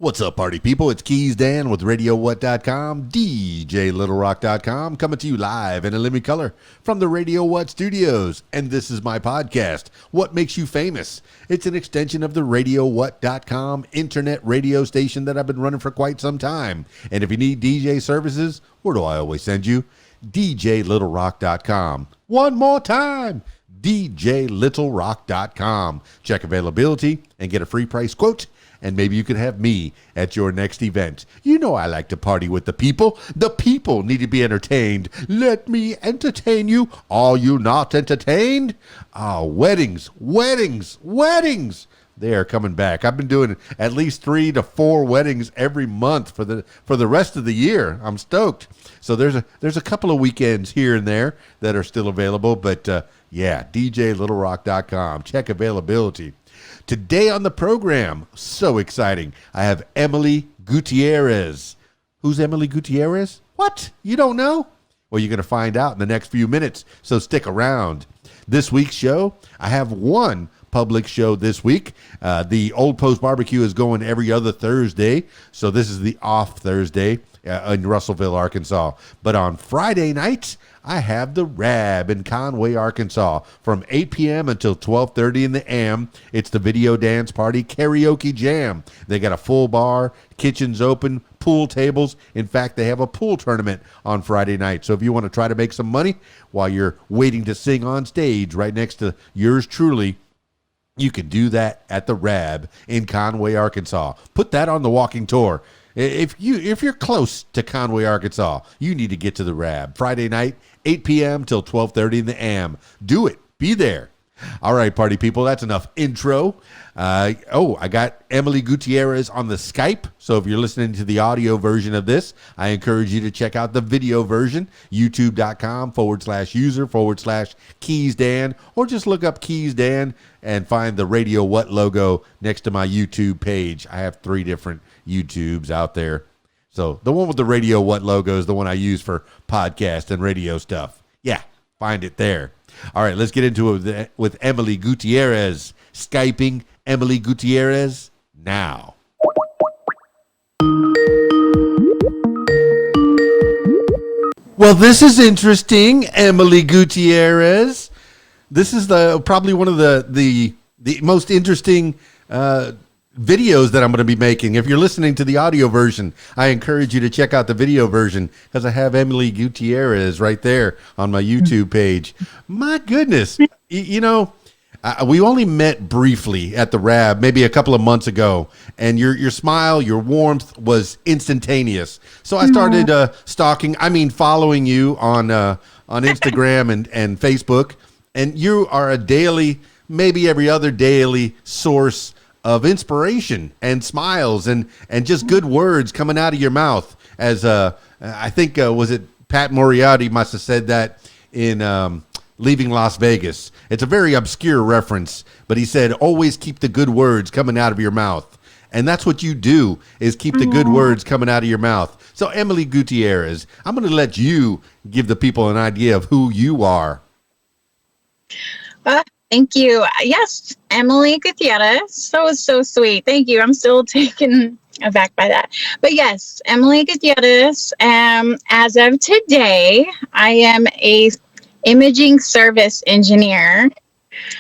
What's up, party people? It's Keys Dan with RadioWhat.com, DJLittleRock.com, coming to you live in a living color from the Radio What studios. And this is my podcast, What Makes You Famous? It's an extension of the RadioWhat.com internet radio station that I've been running for quite some time. And if you need DJ services, where do I always send you? DJLittleRock.com. One more time, DJLittleRock.com. Check availability and get a free price quote. And maybe you could have me at your next event. You know I like to party with the people. The people need to be entertained. Let me entertain you. Are you not entertained? Weddings. They are coming back. I've been doing at least 3 to 4 weddings every month for the rest of the year. I'm stoked. So there's a couple of weekends here and there that are still available. But DJLittleRock.com. Check availability. Today on the program, so exciting, I have Emily Gutierrez. Who's Emily Gutierrez? What? You don't know? Well, you're going to find out in the next few minutes, so stick around. This week's show, I have one public show this week. The Old Post Barbecue is going every other Thursday, so this is the off Thursday in Russellville, Arkansas. But on Friday nights, I have the Rab in Conway, Arkansas, from 8 p.m. until 12:30 in the a.m. It's the Video Dance Party Karaoke Jam. They got a full bar, kitchens open, pool tables. In fact, they have a pool tournament on Friday night. So if you want to try to make some money while you're waiting to sing on stage right next to yours truly, you can do that at the Rab in Conway, Arkansas. Put that on the walking tour. If you're close to Conway, Arkansas, you need to get to the Rab. Friday night, 8 p.m. till 12:30 in the a.m. Do it. Be there. All right, party people, that's enough intro. I got Emily Gutierrez on the Skype. So if you're listening to the audio version of this, I encourage you to check out the video version, youtube.com/user/KeysDan, or just look up Keys Dan and find the Radio What logo next to my YouTube page. I have 3 different YouTubes out there. So the one with the Radio What logo is the one I use for podcast and radio stuff. Yeah, find it there. All right, let's get into it with Emily Gutierrez. Skyping Emily Gutierrez now. Well, this is interesting, Emily Gutierrez. This is probably one of the most interesting videos that I'm going to be making. If you're listening to the audio version, I encourage you to check out the video version because I have Emily Gutierrez right there on my YouTube page. My goodness. We only met briefly at the Rab maybe a couple of months ago, and your smile, your warmth was instantaneous. So I started following you on Instagram and Facebook, and you are a daily, maybe every other daily source of inspiration and smiles and just good words coming out of your mouth. As I think was it Pat Moriarty must have said that in Leaving Las Vegas. It's a very obscure reference, but he said always keep the good words coming out of your mouth. And that's what you do, is keep the good words coming out of your mouth. So Emily Gutierrez, I'm going to let you give the people an idea of who you are. Thank you. Yes, Emily Gutierrez. That was so sweet. Thank you. I'm still taken aback by that. But yes, Emily Gutierrez. As of today, I am a imaging service engineer.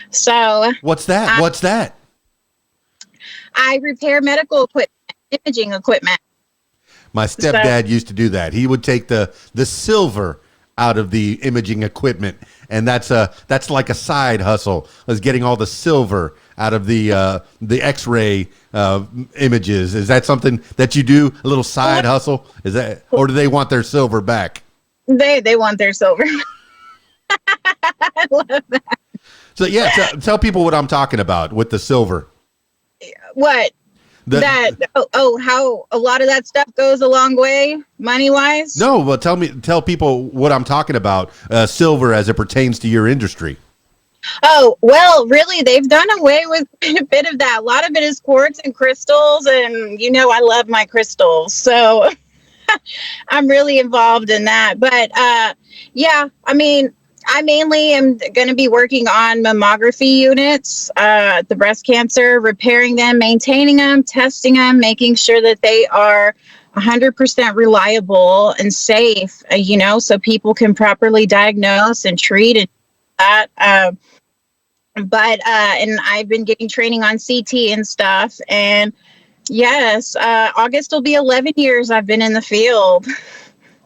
So what's that? I repair medical equipment, imaging equipment. My stepdad used to do that. He would take the silver out of the imaging equipment, and that's like a side hustle, is getting all the silver out of the X-ray images. Is that something that you do, a little side hustle? Is that, or do they want their silver back? They want their silver. I love that. So yeah, tell people what I'm talking about with the silver. What? How a lot of that stuff goes a long way, money wise. No, but tell people what I'm talking about. Silver as it pertains to your industry. Oh, well, really, they've done away with a bit of that. A lot of it is quartz and crystals, and I love my crystals, so I'm really involved in that. But yeah, I mean, I mainly am going to be working on mammography units, the breast cancer, repairing them, maintaining them, testing them, making sure that they are 100% reliable and safe, so people can properly diagnose and treat and that. And I've been getting training on CT and stuff. And yes, August will be 11 years I've been in the field.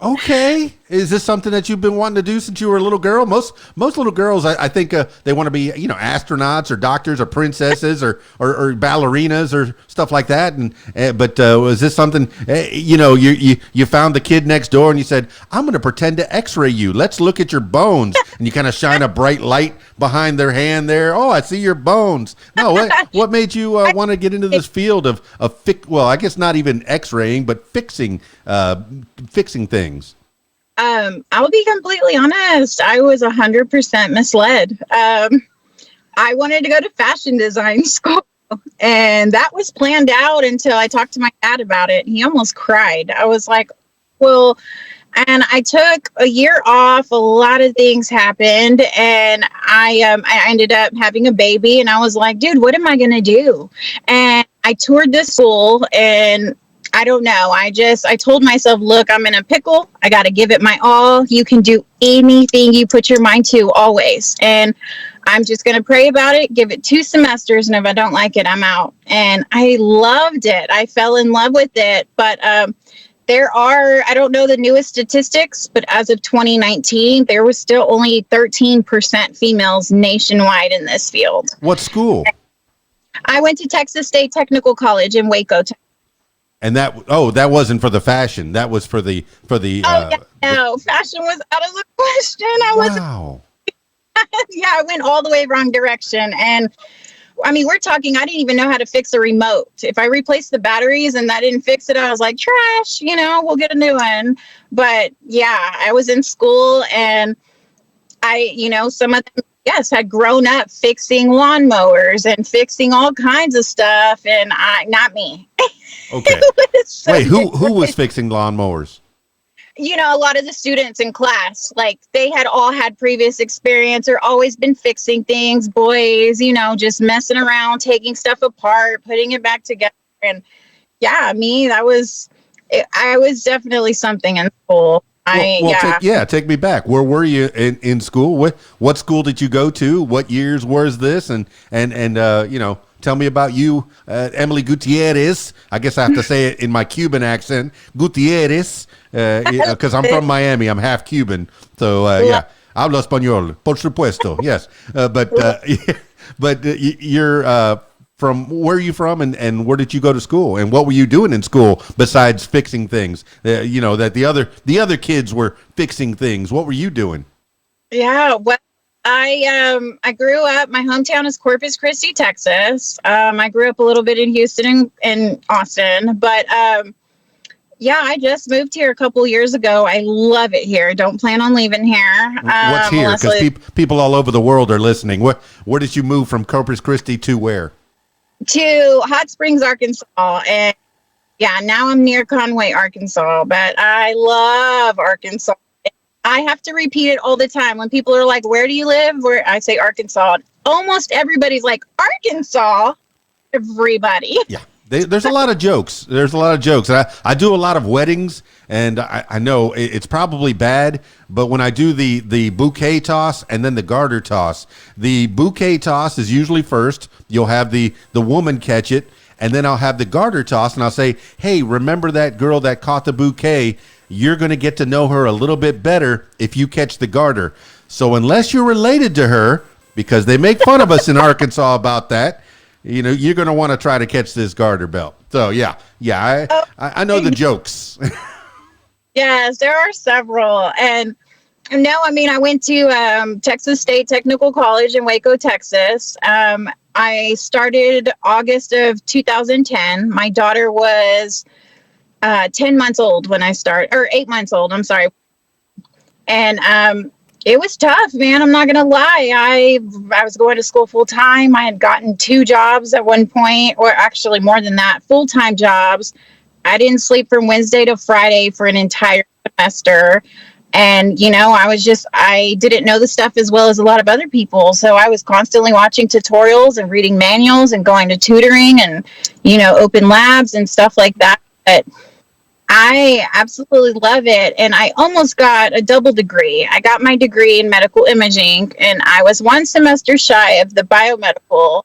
Okay. Is this something that you've been wanting to do since you were a little girl? Most little girls, I think, they want to be, astronauts or doctors or princesses or ballerinas or stuff like that. But was this something, you found the kid next door and you said, I'm going to pretend to X-ray you. Let's look at your bones. And you kind of shine a bright light behind their hand there. Oh, I see your bones. No, what made you want to get into this field of I guess not even X-raying, but fixing things? I'll be completely honest. I was 100% misled. I wanted to go to fashion design school, and that was planned out until I talked to my dad about it. He almost cried. I was like, well, and I took a year off. A lot of things happened, and I ended up having a baby, and I was like, dude, what am I going to do? And I toured this school, and I don't know. I told myself, look, I'm in a pickle. I got to give it my all. You can do anything you put your mind to always. And I'm just going to pray about it, give it 2 semesters. And if I don't like it, I'm out. And I loved it. I fell in love with it. But I don't know the newest statistics, but as of 2019, there was still only 13% females nationwide in this field. What school? I went to Texas State Technical College in Waco, Texas. And that wasn't for the fashion. That was for the. No, fashion was out of the question. Wow. I went all the way wrong direction. And I mean, we're talking, I didn't even know how to fix a remote. If I replaced the batteries and that didn't fix it, I was like, trash, we'll get a new one. But yeah, I was in school and some of them, yes, had grown up fixing lawnmowers and fixing all kinds of stuff. And not me. Okay. Wait, who was fixing lawnmowers? A lot of the students in class, like they had all had previous experience or always been fixing things, boys, just messing around, taking stuff apart, putting it back together. And yeah, I was definitely something in school. Take me back. Where were you in school? What school did you go to? What years was this? And tell me about you, Emily Gutierrez. I guess I have to say it in my Cuban accent, Gutierrez, because I'm from Miami. I'm half Cuban, so yeah. Hablo español, por supuesto. Yes, but you're from where are you from, and where did you go to school, and what were you doing in school besides fixing things? That the other kids were fixing things. What were you doing? Yeah, well, I grew up. My hometown is Corpus Christi, Texas. I grew up a little bit in Houston and Austin, but I just moved here a couple years ago. I love it here. Don't plan on leaving here. What's here? Because people all over the world are listening. Where did you move from Corpus Christi to where? To Hot Springs, Arkansas, and now I'm near Conway, Arkansas. But I love Arkansas. I have to repeat it all the time when people are like, "Where do you live?" Where I say Arkansas, almost everybody's like, "Arkansas." Everybody. Yeah. There's a lot of jokes. I do a lot of weddings, and I know it's probably bad, but when I do the bouquet toss and then the garter toss, the bouquet toss is usually first. You'll have the woman catch it, and then I'll have the garter toss, and I'll say, hey, remember that girl that caught the bouquet? You're going to get to know her a little bit better if you catch the garter. So unless you're related to her, because they make fun of us in Arkansas about that, you're going to want to try to catch this garter belt. So, I know the jokes. Yes, there are several. And no, I went to Texas State Technical College in Waco, Texas. I started August of 2010. My daughter was 10 months old when I started, or 8 months old, I'm sorry. And it was tough, man. I'm not going to lie. I was going to school full time. I had gotten 2 jobs at one point, or actually more than that, full-time jobs. I didn't sleep from Wednesday to Friday for an entire semester. And, I didn't know the stuff as well as a lot of other people. So I was constantly watching tutorials and reading manuals and going to tutoring and, open labs and stuff like that. But I absolutely love it. And I almost got a double degree. I got my degree in medical imaging, and I was one semester shy of the biomedical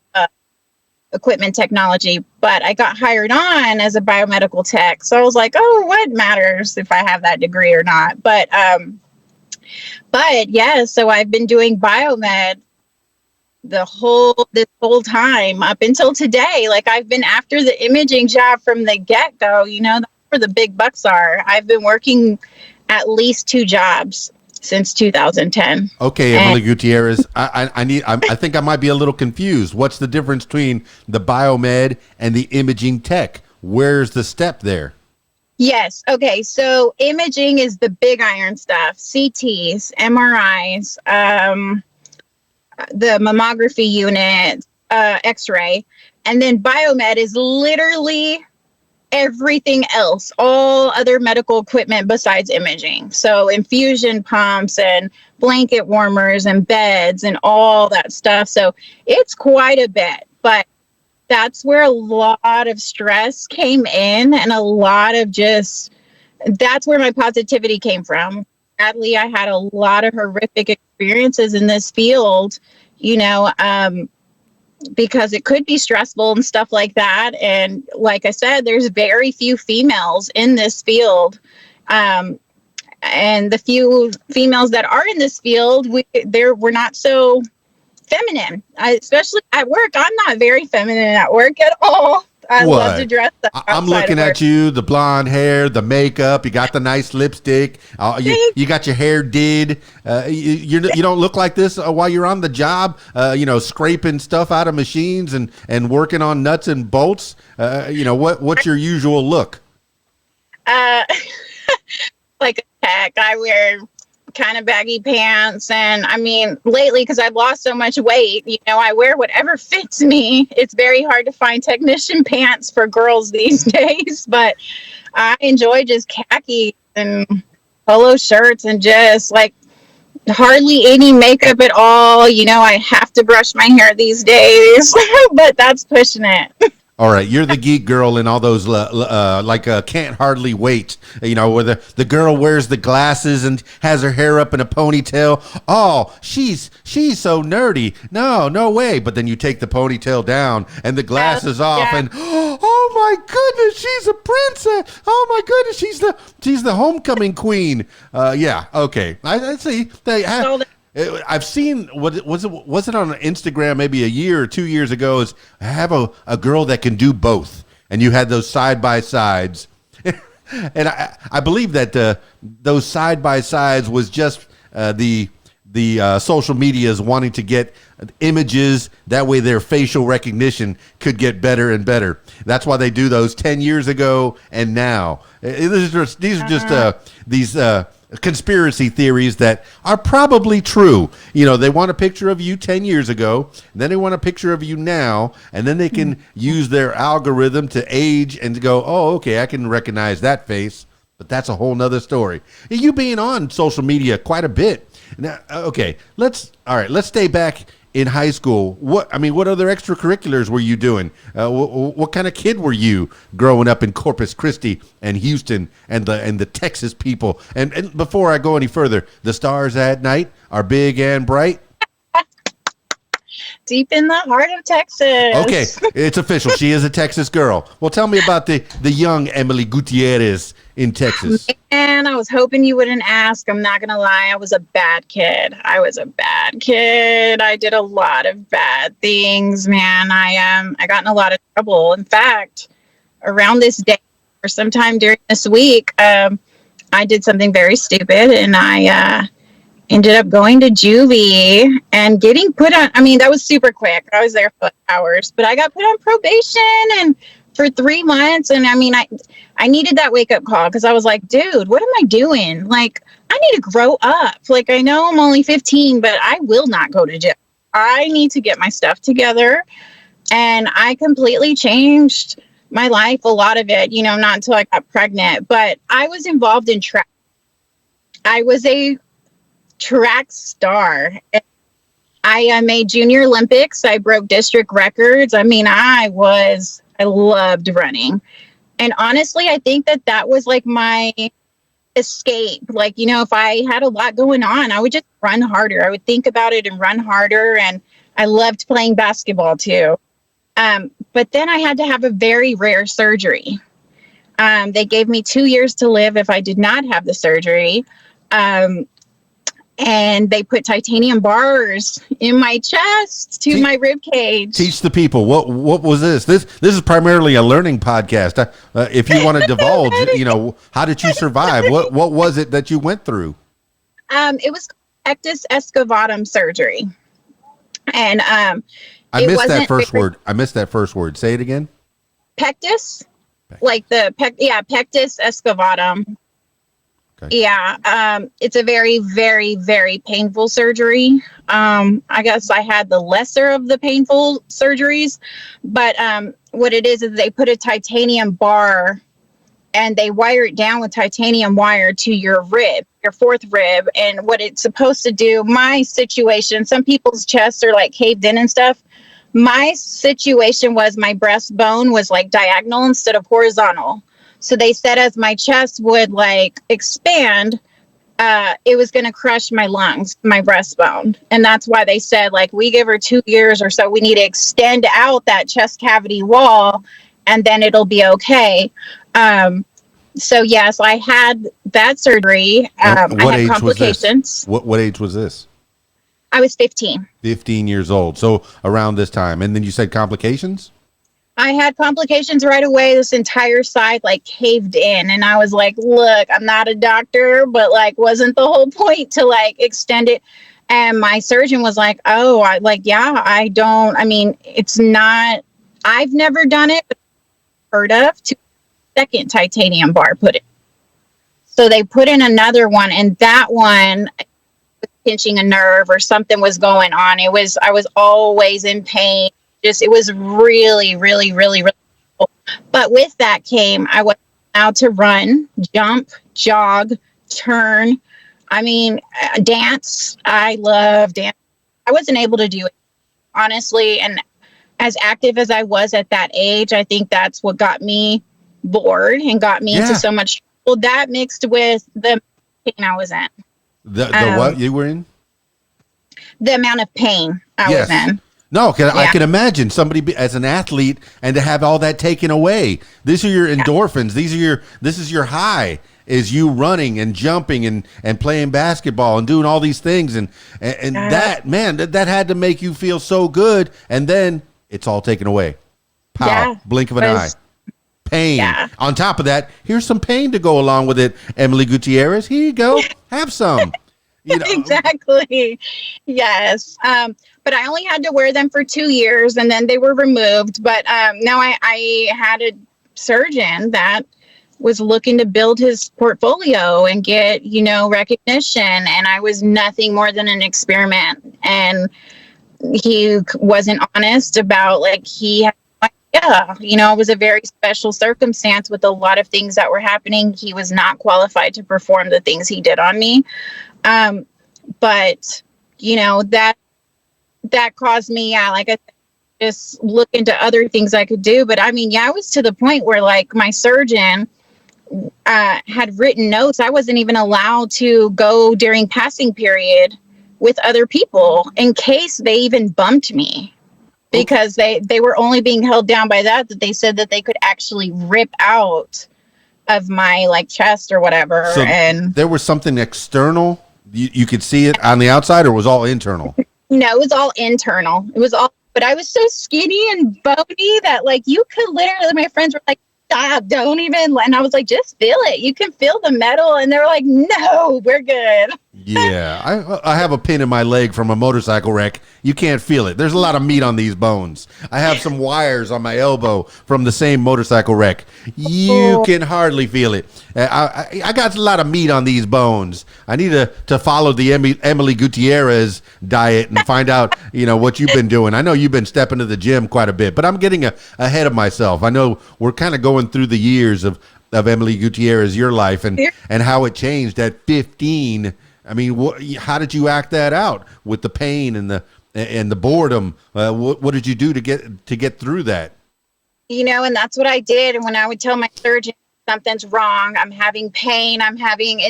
equipment technology, but I got hired on as a biomedical tech. So I was like, oh, what matters if I have that degree or not? But yeah, so I've been doing biomed this whole time up until today. Like, I've been after the imaging job from the get-go. That's where the big bucks are. I've been working at least 2 jobs since 2010. Okay, Emily Gutierrez, I think I might be a little confused. What's the difference between the biomed and the imaging tech? Where's the step there? Yes. Okay. So imaging is the big iron stuff: CTs, MRIs, the mammography unit, X-ray, and then biomed is literally everything else, all other medical equipment besides imaging. So infusion pumps and blanket warmers and beds and all that stuff. So it's quite a bit, but that's where a lot of stress came in, and that's where my positivity came from. Sadly, I had a lot of horrific experiences in this field, because it could be stressful and stuff like that. And like I said, there's very few females in this field. And the few females that are in this field, we're not so feminine. Especially at work, I'm not very feminine at work at all. I love to dress up. I'm looking at you, the blonde hair, the makeup. You got the nice lipstick. You got your hair did. You don't look like this while you're on the job. Scraping stuff out of machines and working on nuts and bolts. What's your usual look? Like a tech. I wear kind of baggy pants, and I mean, lately, because I've lost so much weight, I wear whatever fits me. It's very hard to find technician pants for girls these days, but I enjoy just khaki and polo shirts and just like hardly any makeup at all. I have to brush my hair these days, but that's pushing it. All right, you're the geek girl in all those can't hardly wait. Where the girl wears the glasses and has her hair up in a ponytail. Oh, she's so nerdy. No way. But then you take the ponytail down and the glasses off, and oh my goodness, she's a princess. Oh my goodness, she's the homecoming queen. Yeah, okay, I see. I've seen was it on Instagram maybe a year or 2 years ago, is have a girl that can do both, and you had those side by sides, and I believe that those side by sides was just the social medias wanting to get images, that way their facial recognition could get better and better. That's why they do those 10 years ago and now. These are just these conspiracy theories that are probably true. They want a picture of you 10 years ago, and then they want a picture of you now, and then they can use their algorithm to age and to go, oh, okay, I can recognize that face. But that's a whole nother story. You being on social media quite a bit. Now, okay, let's stay back in high school. What other extracurriculars were you doing? What kind of kid were you growing up in Corpus Christi and Houston and the Texas people? And before I go any further, the stars at night are big and bright. Deep in the heart of Texas. Okay, it's official. She is a Texas girl. Well, tell me about the young Emily Gutierrez in Texas. And I was hoping you wouldn't ask. I'm not going to lie. I was a bad kid. I did a lot of bad things, man. I got in a lot of trouble. In fact, around this day or sometime during this week, I did something very stupid, and I ended up going to juvie and getting put on. I mean, that was super quick. I was there for hours, but I got put on probation and for 3 months. And I mean, I needed that wake up call, because I was like, dude, what am I doing? Like, I need to grow up. Like, I know I'm only 15, but I will not go to jail. I need to get my stuff together. And I completely changed my life, a lot of it, not until I got pregnant, but I was involved in I was a track star. I made Junior Olympics. I broke district records. I mean, I loved running. And honestly, I think that that was like my escape. Like, if I had a lot going on, I would just run harder. I would think about it and run harder. And I loved playing basketball too. But then I had to have a very rare surgery. They gave me 2 years to live if I did not have the surgery. And they put titanium bars in my chest to my rib cage. Teach the people what was this? This is primarily a learning podcast. If you want to divulge, how did you survive? What was it that you went through? It was pectus excavatum surgery, and I missed that first word. I missed that first word. Say it again. Pectus, like the pectus excavatum. Okay. Yeah, it's a very, very, very painful surgery. I guess I had the lesser of the painful surgeries, but what it is they put a titanium bar and they wire it down with titanium wire to your rib, your fourth rib. And what it's supposed to do, my situation, some people's chests are like caved in and stuff. My situation was my breastbone was like diagonal instead of horizontal. So they said as my chest would like expand, it was going to crush my lungs, my breastbone. And that's why they said, like, we give her 2 years or so. We need to extend out that chest cavity wall and then it'll be okay. So yes, I had that surgery. I had complications. What age was this? I was 15. 15 years old. So around this time. And then you said complications? I had complications right away. This entire side like caved in. And I was like, look, I'm not a doctor, but like wasn't the whole point to like extend it. And my surgeon was like, oh, it's not, I've never done it, but heard of second titanium bar put in. So they put in another one, and that one was pinching a nerve or something was going on. I was always in pain. It was really, really, really, really cool. But with that came, I was allowed to run, jump, jog, turn. Dance. I love dance. I wasn't able to do it, honestly. And as active as I was at that age, I think that's what got me bored and got me into so much trouble. That mixed with the pain I was in. The what you were in? The amount of pain I was in. No, I can imagine somebody as an athlete and to have all that taken away. These are your endorphins. This is your high, is you running and jumping and playing basketball and doing all these things. And that, man, that had to make you feel so good. And then it's all taken away. Pow, blink of an eye. Pain. Yeah. On top of that, here's some pain to go along with it. Emily Gutierrez, here you go. Have some. Exactly. Yes. But I only had to wear them for 2 years and then they were removed. But now I had a surgeon that was looking to build his portfolio and get, recognition. And I was nothing more than an experiment. And he wasn't honest about it was a very special circumstance with a lot of things that were happening. He was not qualified to perform the things he did on me. But that caused me, like I said, just look into other things I could do. But I was to the point where like my surgeon had written notes. I wasn't even allowed to go during passing period with other people in case they even bumped me, because they were only being held down by that they said that they could actually rip out of my like chest or whatever. So and there was something external. You could see it on the outside, or was all internal? No, it was all internal. But I was so skinny and bony that like you could literally, my friends were like, stop, don't even. And I was like, just feel it. You can feel the metal. And they were like, no, we're good. Yeah, I have a pin in my leg from a motorcycle wreck. You can't feel it. There's a lot of meat on these bones. I have some wires on my elbow from the same motorcycle wreck. You can hardly feel it. I got a lot of meat on these bones. I need to follow the Emily Gutierrez diet and find out, what you've been doing. I know you've been stepping to the gym quite a bit, but I'm getting ahead of myself. I know we're kind of going through the years of of Emily Gutierrez, your life, and how it changed at 15. I mean, how did you act that out with the pain and the boredom? What did you do to get through that? And that's what I did. And when I would tell my surgeon something's wrong, I'm having pain,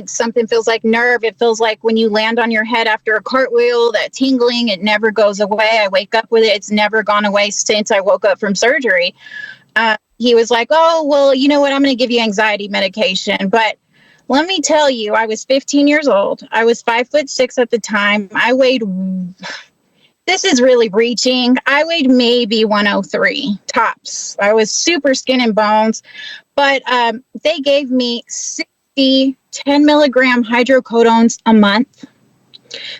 something feels like nerve. It feels like when you land on your head after a cartwheel, that tingling, it never goes away. I wake up with it. It's never gone away since I woke up from surgery. He was like, oh, well, you know what? I'm going to give you anxiety medication. But let me tell you, I was 15 years old. I was 5'6" at the time. This is really reaching. I weighed maybe 103 tops. I was super skin and bones, but they gave me 60 10-milligram hydrocodones a month.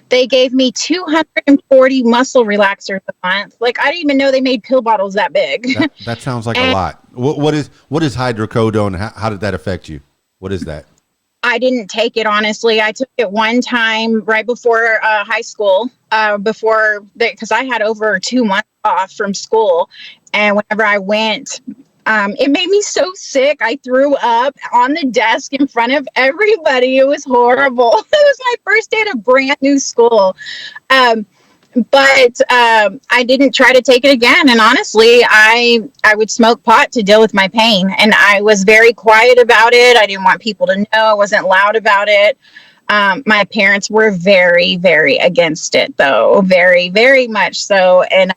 They gave me 240 muscle relaxers a month. Like, I didn't even know they made pill bottles that big. That sounds like a lot. What is hydrocodone? How did that affect you? What is that? I didn't take it, honestly. I took it one time right before high school, because I had over 2 months off from school. And whenever I went, it made me so sick. I threw up on the desk in front of everybody. It was horrible. It was my first day at a brand new school. But I didn't try to take it again. And honestly, I would smoke pot to deal with my pain. And I was very quiet about it. I didn't want people to know. I wasn't loud about it. My parents were very, very against it, though. Very, very much so. And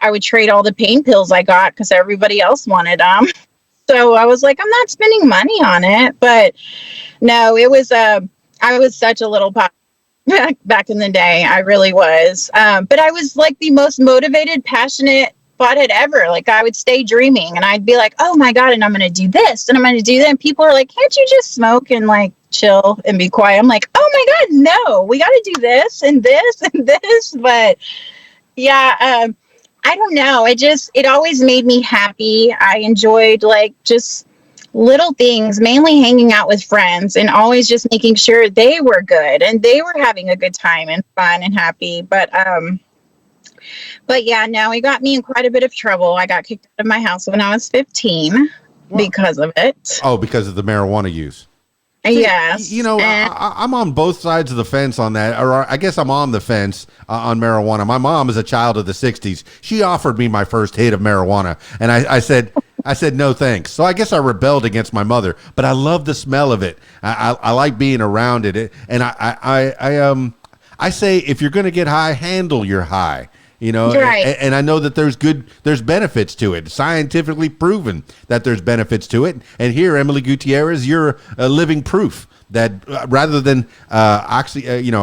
I would trade all the pain pills I got because everybody else wanted them. So I was like, I'm not spending money on it. But no, I was such a little pot. Back in the day, I really was. But I was like the most motivated, passionate pothead ever. Like, I would stay dreaming and I'd be like, oh my God, and I'm going to do this and I'm going to do that. And people are like, can't you just smoke and like chill and be quiet? I'm like, oh my God, no, we got to do this and this and this. But yeah, I don't know. It always made me happy. I enjoyed like just little things, mainly hanging out with friends and always just making sure they were good and they were having a good time and fun and happy. But yeah, no, it got me in quite a bit of trouble. I got kicked out of my house when I was 15 because of it. Oh, because of the marijuana use. Yes. I'm on both sides of the fence on that, or I guess I'm on the fence on marijuana. My mom is a child of the 60s. She offered me my first hit of marijuana, and I said no thanks. So I guess I rebelled against my mother, but I love the smell of it. I like being around it, and I say if you're going to get high, handle your high. Right. And I know that there's benefits to it, scientifically proven that there's benefits to it. And here, Emily Gutierrez, you're a living proof that rather than Oxycontin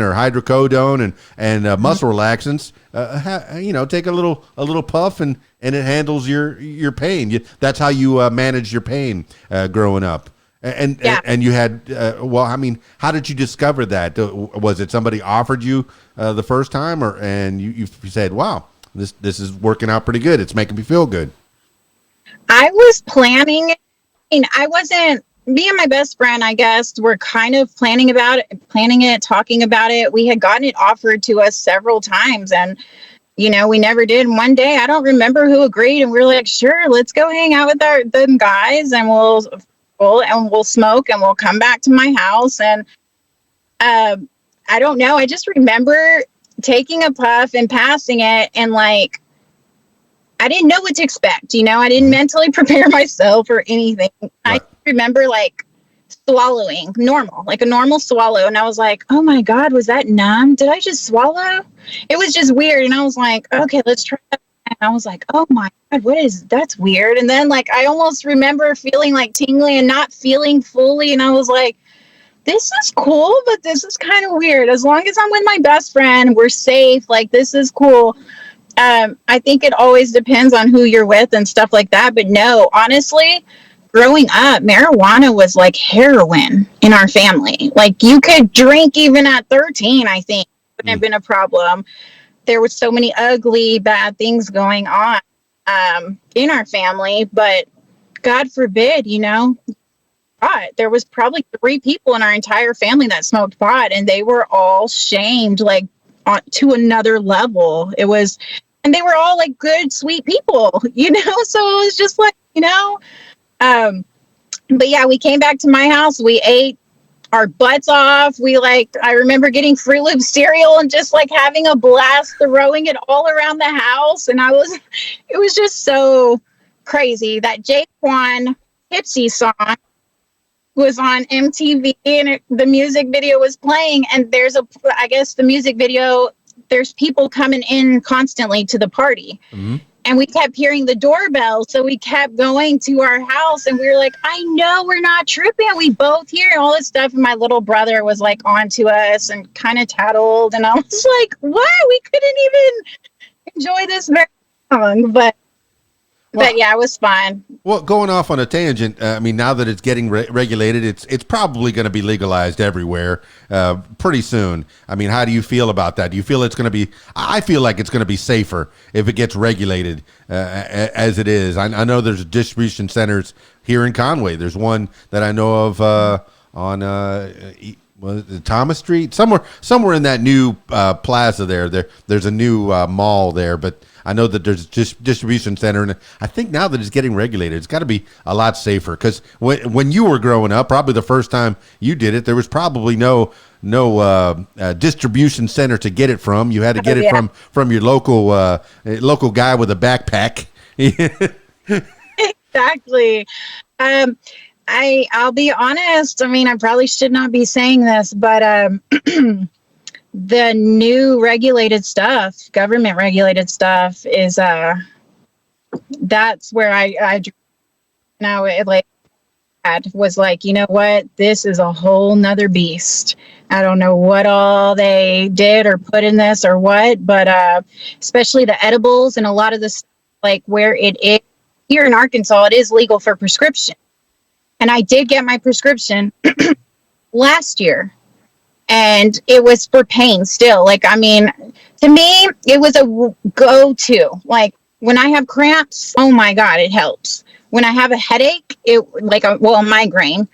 or hydrocodone and muscle relaxants, take a little puff and it handles your pain. That's how you manage your pain growing up. And you had how did you discover that? Was it somebody offered you the first time, and you said, "Wow, this is working out pretty good. It's making me feel good"? I was planning. I wasn't. Me and my best friend, I guess, were kind of planning it, talking about it. We had gotten it offered to us several times, and we never did. And one day, I don't remember who agreed, and we were like, "Sure, let's go hang out with them guys, and we'll smoke and we'll come back to my house." And I don't know, I just remember taking a puff and passing it, and like I didn't know what to expect. I didn't mentally prepare myself or anything. Right. I remember like swallowing like a normal swallow, and I was like, oh my God, was that numb? Did I just swallow? It was just weird. And I was like, okay, let's try that. And I was like, oh my God, that's weird. And then like, I almost remember feeling like tingling and not feeling fully. And I was like, this is cool, but this is kind of weird. As long as I'm with my best friend, we're safe. Like, this is cool. I think it always depends on who you're with and stuff like that. But no, honestly, growing up, marijuana was like heroin in our family. Like, you could drink even at 13, I think. Wouldn't have been a problem. There were so many ugly, bad things going on in our family, but God forbid, pot. There was probably 3 people in our entire family that smoked pot, and they were all shamed like to another level. And they were all like good, sweet people, so it was just like, But yeah, we came back to my house. We ate our butts off. I remember getting Fruit Loop cereal and just like having a blast throwing it all around the house. And it was just so crazy. That Jaquan Tipsy song was on MTV, and the music video was playing. And I guess the music video, there's people coming in constantly to the party. Mm-hmm. And we kept hearing the doorbell. So we kept going to our house, and we were like, I know we're not tripping. We both hear all this stuff. And my little brother was like onto us and kind of tattled. And I was like, what? We couldn't even enjoy this very long. But yeah, it was fun. Well, going off on a tangent, I mean, now that it's getting regulated, it's probably going to be legalized everywhere pretty soon. I mean, how do you feel about that? Do you feel it's going to be? I feel like it's going to be safer if it gets regulated as it is. I know there's distribution centers here in Conway. There's one that I know of on Thomas Street, somewhere in that new plaza there. There's a new mall there, but I know that there's just distribution center, and I think now that it's getting regulated, it's got to be a lot safer. Because when you were growing up, probably the first time you did it, there was probably no distribution center to get it from. You had to get it from your local guy with a backpack. Exactly. I'll be honest. I mean, I probably should not be saying this, but the new regulated stuff, government regulated stuff, is that's where I now it like was like, you know what, this is a whole nother beast. I don't know what all they did or put in this or what, but especially the edibles and a lot of this, like where it is here in Arkansas, it is legal for prescription. And I did get my prescription last year, and it was for pain still. Like, I mean, to me, it was a go-to. Like, when I have cramps, oh my God, it helps. When I have a headache, a migraine,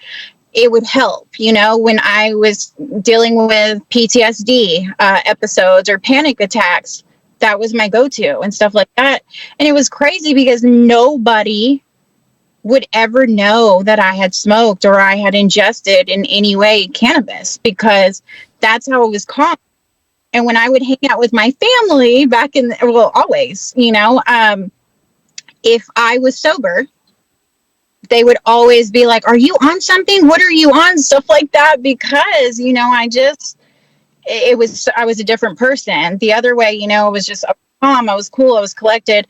it would help. You know, when I was dealing with PTSD episodes or panic attacks, that was my go-to and stuff like that. And it was crazy because nobody would ever know that I had smoked or I had ingested in any way cannabis, because that's how it was called. And when I would hang out with my family always, you know, if I was sober, they would always be like, are you on something? What are you on? Stuff like that. Because, you know, I was a different person. The other way, you know, it was just calm. I was cool. I was collected.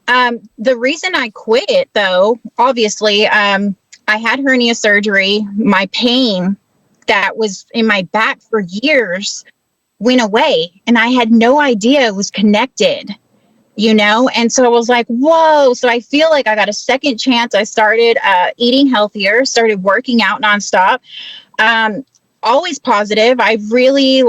The reason I quit it, though, obviously, I had hernia surgery. My pain that was in my back for years went away, and I had no idea it was connected, you know? And so I was like, whoa. So I feel like I got a second chance. I started eating healthier, started working out nonstop. Always positive. I really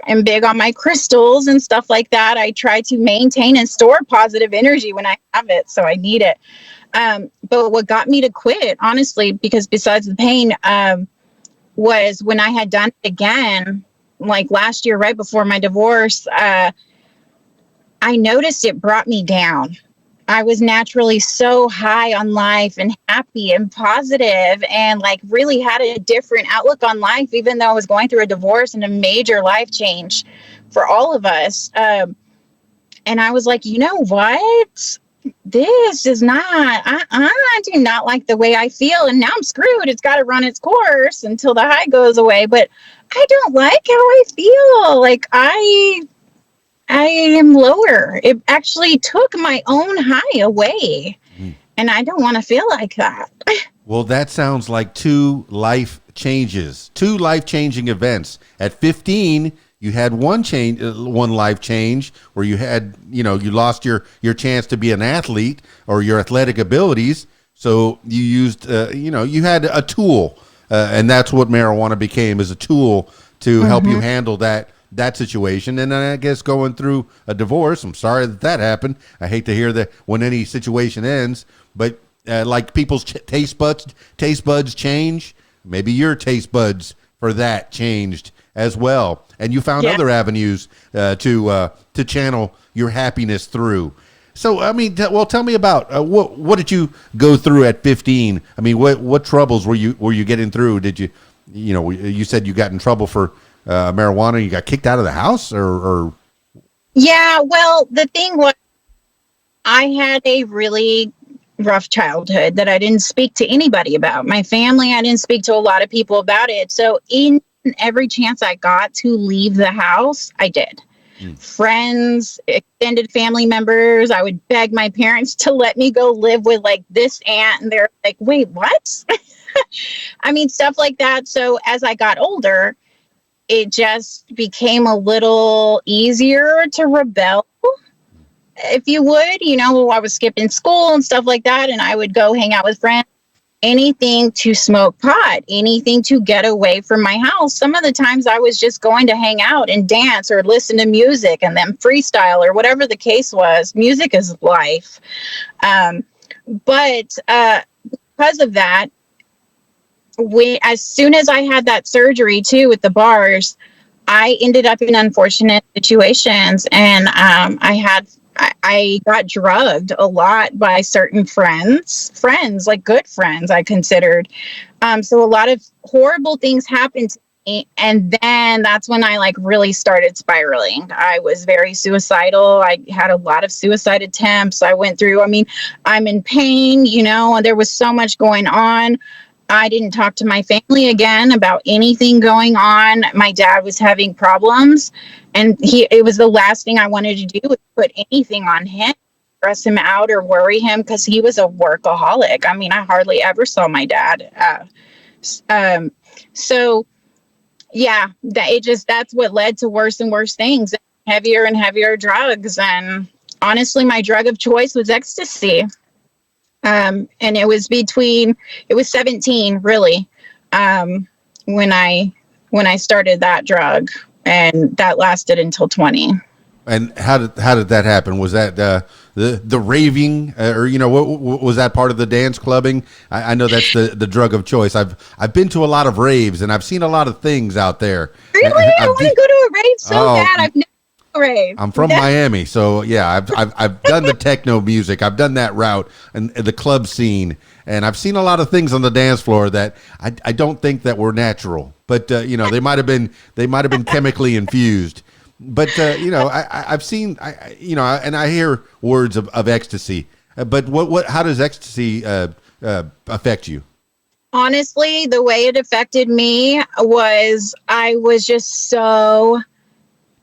am big on my crystals and stuff like that. I try to maintain and store positive energy when I have it, so I need it. But what got me to quit, honestly, because besides the pain, was when I had done it again, like last year, right before my divorce, I noticed it brought me down. I was naturally so high on life and happy and positive and really had a different outlook on life, even though I was going through a divorce and a major life change for all of us. And I was like, you know what? This is not, I do not like the way I feel, and now I'm screwed. It's got to run its course until the high goes away. But I don't like how I feel. I am lower. It actually took my own high away. And I don't want to feel like that. Well, that sounds like two life-changing events. At 15, you had one life change where you had, you lost your chance to be an athlete or your athletic abilities. So you used, you had a tool, and that's what marijuana became, as a tool to help you handle that situation. And then I guess going through a divorce, I'm sorry that happened. I hate to hear that when any situation ends, but like people's taste buds change. Maybe your taste buds for that changed as well, and you found other avenues to channel your happiness through. So, I mean, well, tell me about what did you go through at 15? I mean, what troubles were you getting through? Did you, you said you got in trouble for marijuana? You got kicked out of the house, or Yeah, well, the thing was, I had a really rough childhood that I didn't speak to anybody about. My family, I didn't speak to a lot of people about it. So, in every chance I got to leave the house, I did. Mm. Friends, extended family members, I would beg my parents to let me go live with like this aunt. And they're like, wait, what? I mean, stuff like that. So, as I got older, it just became a little easier to rebel, if you would. I was skipping school and stuff like that, and I would go hang out with friends. Anything to smoke pot, anything to get away from my house. Some of the times I was just going to hang out and dance or listen to music and then freestyle or whatever the case was. Music is life. But because of that, as soon as I had that surgery too with the bars, I ended up in unfortunate situations, and I got drugged a lot by certain friends, like good friends I considered. So a lot of horrible things happened to me, and then that's when I like really started spiraling. I was very suicidal. I had a lot of suicide attempts. I mean, I'm in pain, and there was so much going on. I didn't talk to my family again about anything going on. My dad was having problems, and it was the last thing I wanted to do was put anything on him, stress him out or worry him, because he was a workaholic. I mean, I hardly ever saw my dad. So yeah, that's what led to worse and worse things, heavier and heavier drugs. And honestly, my drug of choice was ecstasy. And it was 17 really, when I started that drug, and that lasted until 20. and how did that happen? Was that the raving, or what was that part of the dance clubbing? I know that's the drug of choice. I've been to a lot of raves, and I've seen a lot of things out there. Really, I want to go to a rave so bad. I've never been to a rave. I'm from Miami, so yeah, I've done the techno music. I've done that route and the club scene, and I've seen a lot of things on the dance floor that I don't think that were natural, but they might have been chemically infused. But I've seen, and I hear words of ecstasy. But how does ecstasy affect you? Honestly, the way it affected me was I was just so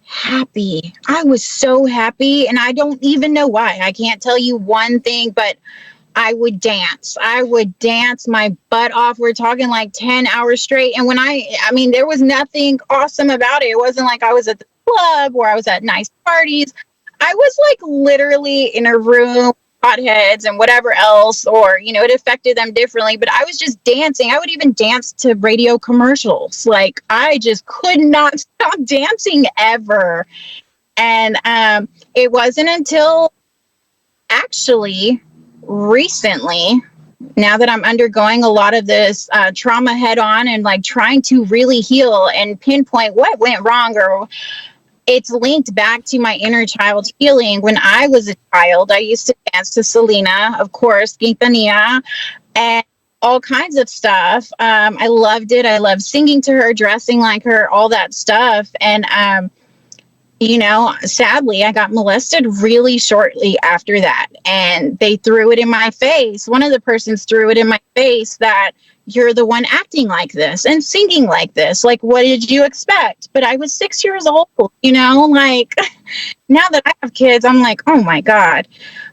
happy. I was so happy, and I don't even know why. I can't tell you one thing, but I would dance. I would dance my butt off. We're talking like 10 hours straight. And I mean, there was nothing awesome about it. It wasn't like I was at the club or I was at nice parties. I was like literally in a room, hotheads and whatever else, or, it affected them differently. But I was just dancing. I would even dance to radio commercials. Like, I just could not stop dancing ever. And it wasn't until actually recently, now that I'm undergoing a lot of this trauma head on and like trying to really heal and pinpoint what went wrong, or it's linked back to my inner child healing. When I was a child, I used to dance to Selena, of course, Quintanilla, and all kinds of stuff. I loved it. I loved singing to her, dressing like her, all that stuff. And sadly, I got molested really shortly after that. And they threw it in my face. One of the persons threw it in my face that you're the one acting like this and singing like this. Like, what did you expect? But I was 6 years old, like now that I have kids, I'm like, oh my God.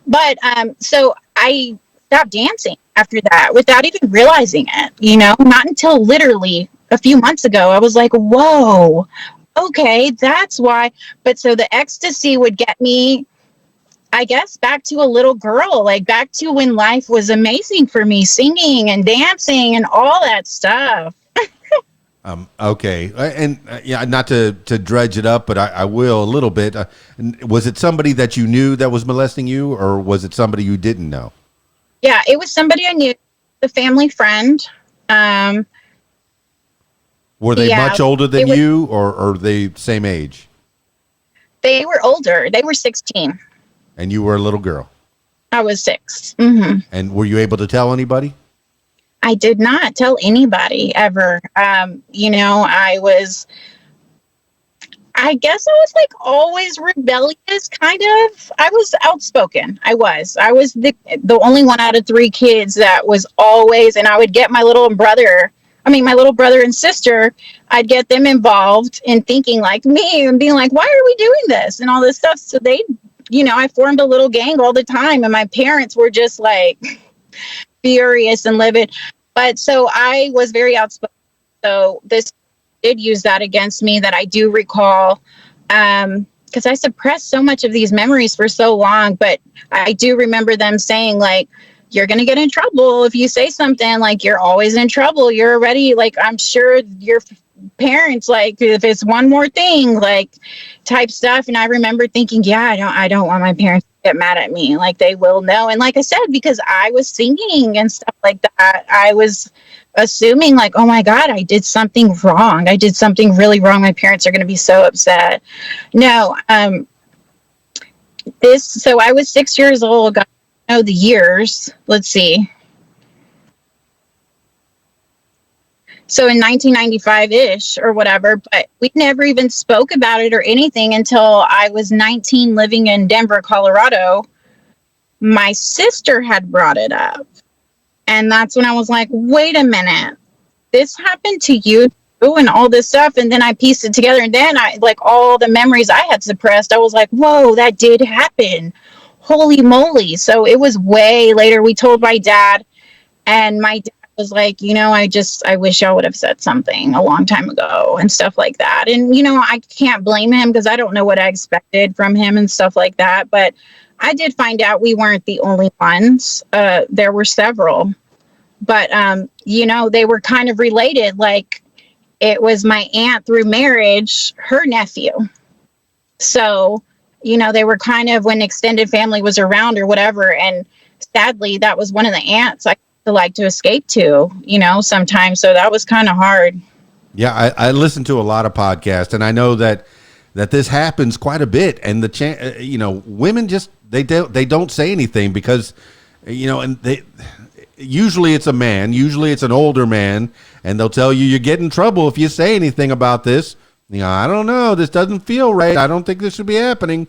But so I stopped dancing after that without even realizing it, not until literally a few months ago. I was like, whoa. Okay, that's why. But so the ecstasy would get me, I guess, back to a little girl, like back to when life was amazing for me, singing and dancing and all that stuff. Okay. And yeah, not to dredge it up, but I will a little bit. Was it somebody that you knew that was molesting you, or was it somebody you didn't know? Yeah, it was somebody I knew, a family friend. Were they much older than you, or are they same age? They were older. They were 16. And you were a little girl. I was 6. Mm-hmm. And were you able to tell anybody? I did not tell anybody ever. I guess I was like always rebellious, kind of. I was outspoken. I was the only one out of 3 kids that was always, and I would get my little brother and sister, I'd get them involved in thinking like me and being like, why are we doing this? And all this stuff. So I formed a little gang all the time. And my parents were just like furious and livid. But so I was very outspoken. So this did use that against me, that I do recall, because I suppressed so much of these memories for so long. But I do remember them saying like, you're going to get in trouble if you say something, like you're always in trouble. You're already like, I'm sure your parents, like if it's one more thing, like type stuff. And I remember thinking, yeah, I don't want my parents to get mad at me. Like they will know. And like I said, because I was singing and stuff like that, I was assuming like, oh my God, I did something wrong. I did something really wrong. My parents are going to be so upset. No, so I was 6 years old. God, the years. Let's see. So in 1995-ish or whatever, but we never even spoke about it or anything until I was 19 living in Denver, Colorado. My sister had brought it up. And that's when I was like, wait a minute, this happened to you too, and all this stuff. And then I pieced it together. And then I, like all the memories I had suppressed, I was like, whoa, that did happen. Holy moly. So it was way later. We told my dad, and my dad was like, I wish I would have said something a long time ago and stuff like that. And, I can't blame him because I don't know what I expected from him and stuff like that. But I did find out we weren't the only ones. There were several. But, they were kind of related. Like it was my aunt through marriage, her nephew. So, they were kind of when extended family was around or whatever. And sadly, that was one of the aunts I like to escape to, sometimes. So that was kind of hard. Yeah, I listen to a lot of podcasts, and I know that this happens quite a bit. And women just they don't say anything because, and they usually it's a man, usually it's an older man, and they'll tell you you're getting in trouble if you say anything about this. I don't know, this doesn't feel right. I don't think this should be happening,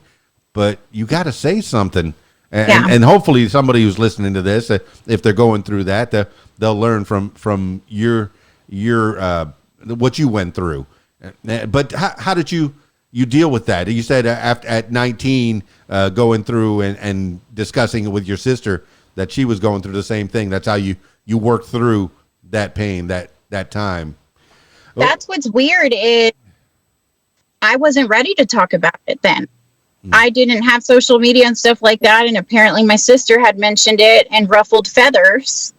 but you got to say something. And hopefully somebody who's listening to this, if they're going through that, they'll learn from your what you went through. But how did you deal with that? You said at 19, going through and discussing it with your sister that she was going through the same thing. That's how you worked through that pain, that time. That's what's weird is I wasn't ready to talk about it then. I didn't have social media and stuff like that. And apparently my sister had mentioned it and ruffled feathers.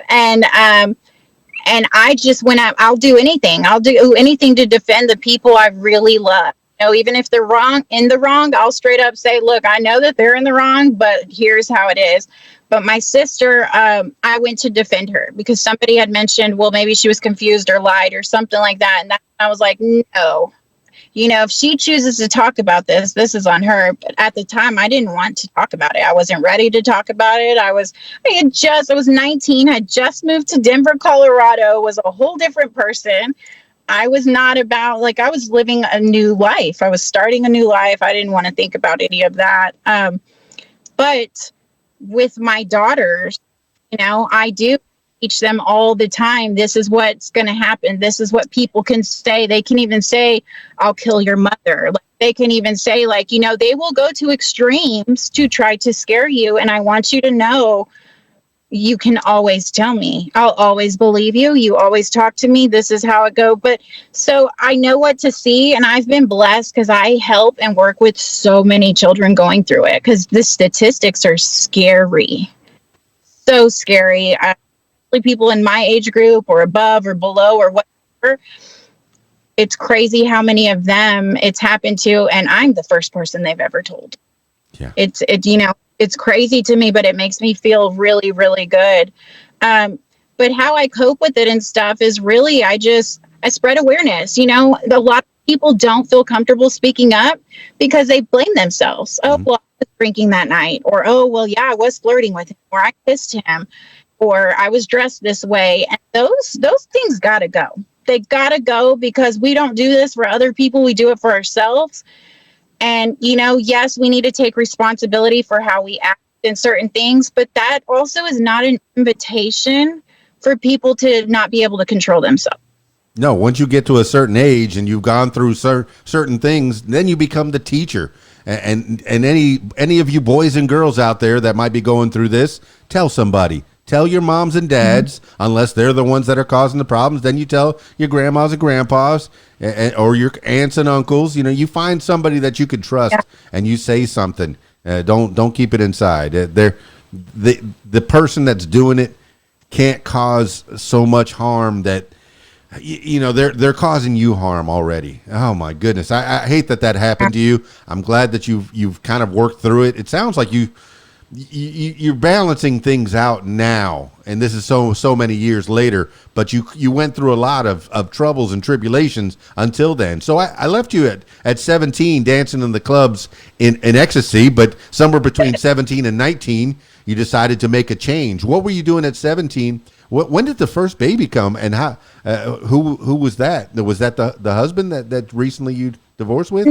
And I just went out, I'll do anything. I'll do anything to defend the people I really love. Even if they're in the wrong, I'll straight up say, look, I know that they're in the wrong, but here's how it is. But my sister, I went to defend her because somebody had mentioned, well, maybe she was confused or lied or something like that. And I was like, no. If she chooses to talk about this is on her. But at the time, I didn't want to talk about it. I wasn't ready to talk about it. I was 19, had just moved to Denver, Colorado, was a whole different person. I was not about, I was living a new life. I was starting a new life. I didn't want to think about any of that. But with my daughters, I do teach them all the time. This is what's going to happen. This is what people can say. They can even say, I'll kill your mother. They can even say, they will go to extremes to try to scare you. And I want you to know, you can always tell me. I'll always believe you. You always talk to me. This is how it goes. But so I know what to see. And I've been blessed because I help and work with so many children going through it because the statistics are scary. So scary. People in my age group or above or below or whatever, it's crazy how many of them it's happened to, and I'm the first person they've ever told. Yeah, it's crazy to me, but it makes me feel really, really good. But how I cope with it and stuff is really I spread awareness. A lot of people don't feel comfortable speaking up because they blame themselves. Oh, well, was drinking that night, or, oh, well, yeah, I was flirting with him, or I kissed him, or I was dressed this way. And those things got to go. They got to go, because we don't do this for other people. We do it for ourselves. And, yes, we need to take responsibility for how we act in certain things, but that also is not an invitation for people to not be able to control themselves. No, once you get to a certain age and you've gone through certain things, then you become the teacher. And any of you boys and girls out there that might be going through this, tell somebody. Tell your moms and dads, unless they're the ones that are causing the problems. Then you tell your grandmas and grandpas, or your aunts and uncles. You find somebody that you can trust, and you say something. Don't keep it inside. The person that's doing it can't cause so much harm that they're causing you harm already. Oh my goodness, I hate that happened to you. I'm glad that you've kind of worked through it. It sounds like you're balancing things out now, and this is so many years later, but you went through a lot of troubles and tribulations until then. So I left you at 17 dancing in the clubs in ecstasy, but somewhere between 17 and 19 you decided to make a change. What were you doing at 17? When did the first baby come, and how who was that? Was that the husband that recently you divorced with?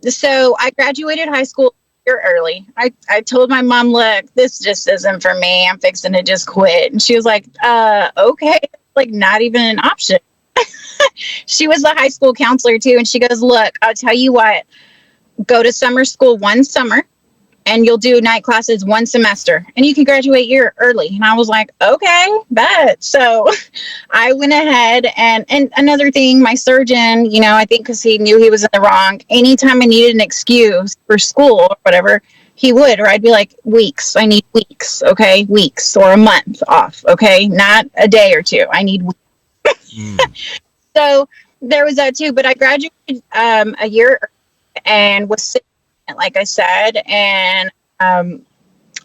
So I graduated high school early. I told my mom, look, this just isn't for me. I'm fixing to just quit. And she was like, okay, like not even an option. She was a high school counselor too. And she goes, look, I'll tell you what, go to summer school one summer and you'll do night classes one semester and you can graduate year early. And I was like, okay, bet. So I went ahead and another thing, my surgeon, I think because he knew he was in the wrong, anytime I needed an excuse for school or whatever, he would, or I'd be like, weeks, I need weeks. Okay. Weeks or a month off. Okay. Not a day or two. I need weeks. So there was that too, but I graduated a year and was sick, like I said, and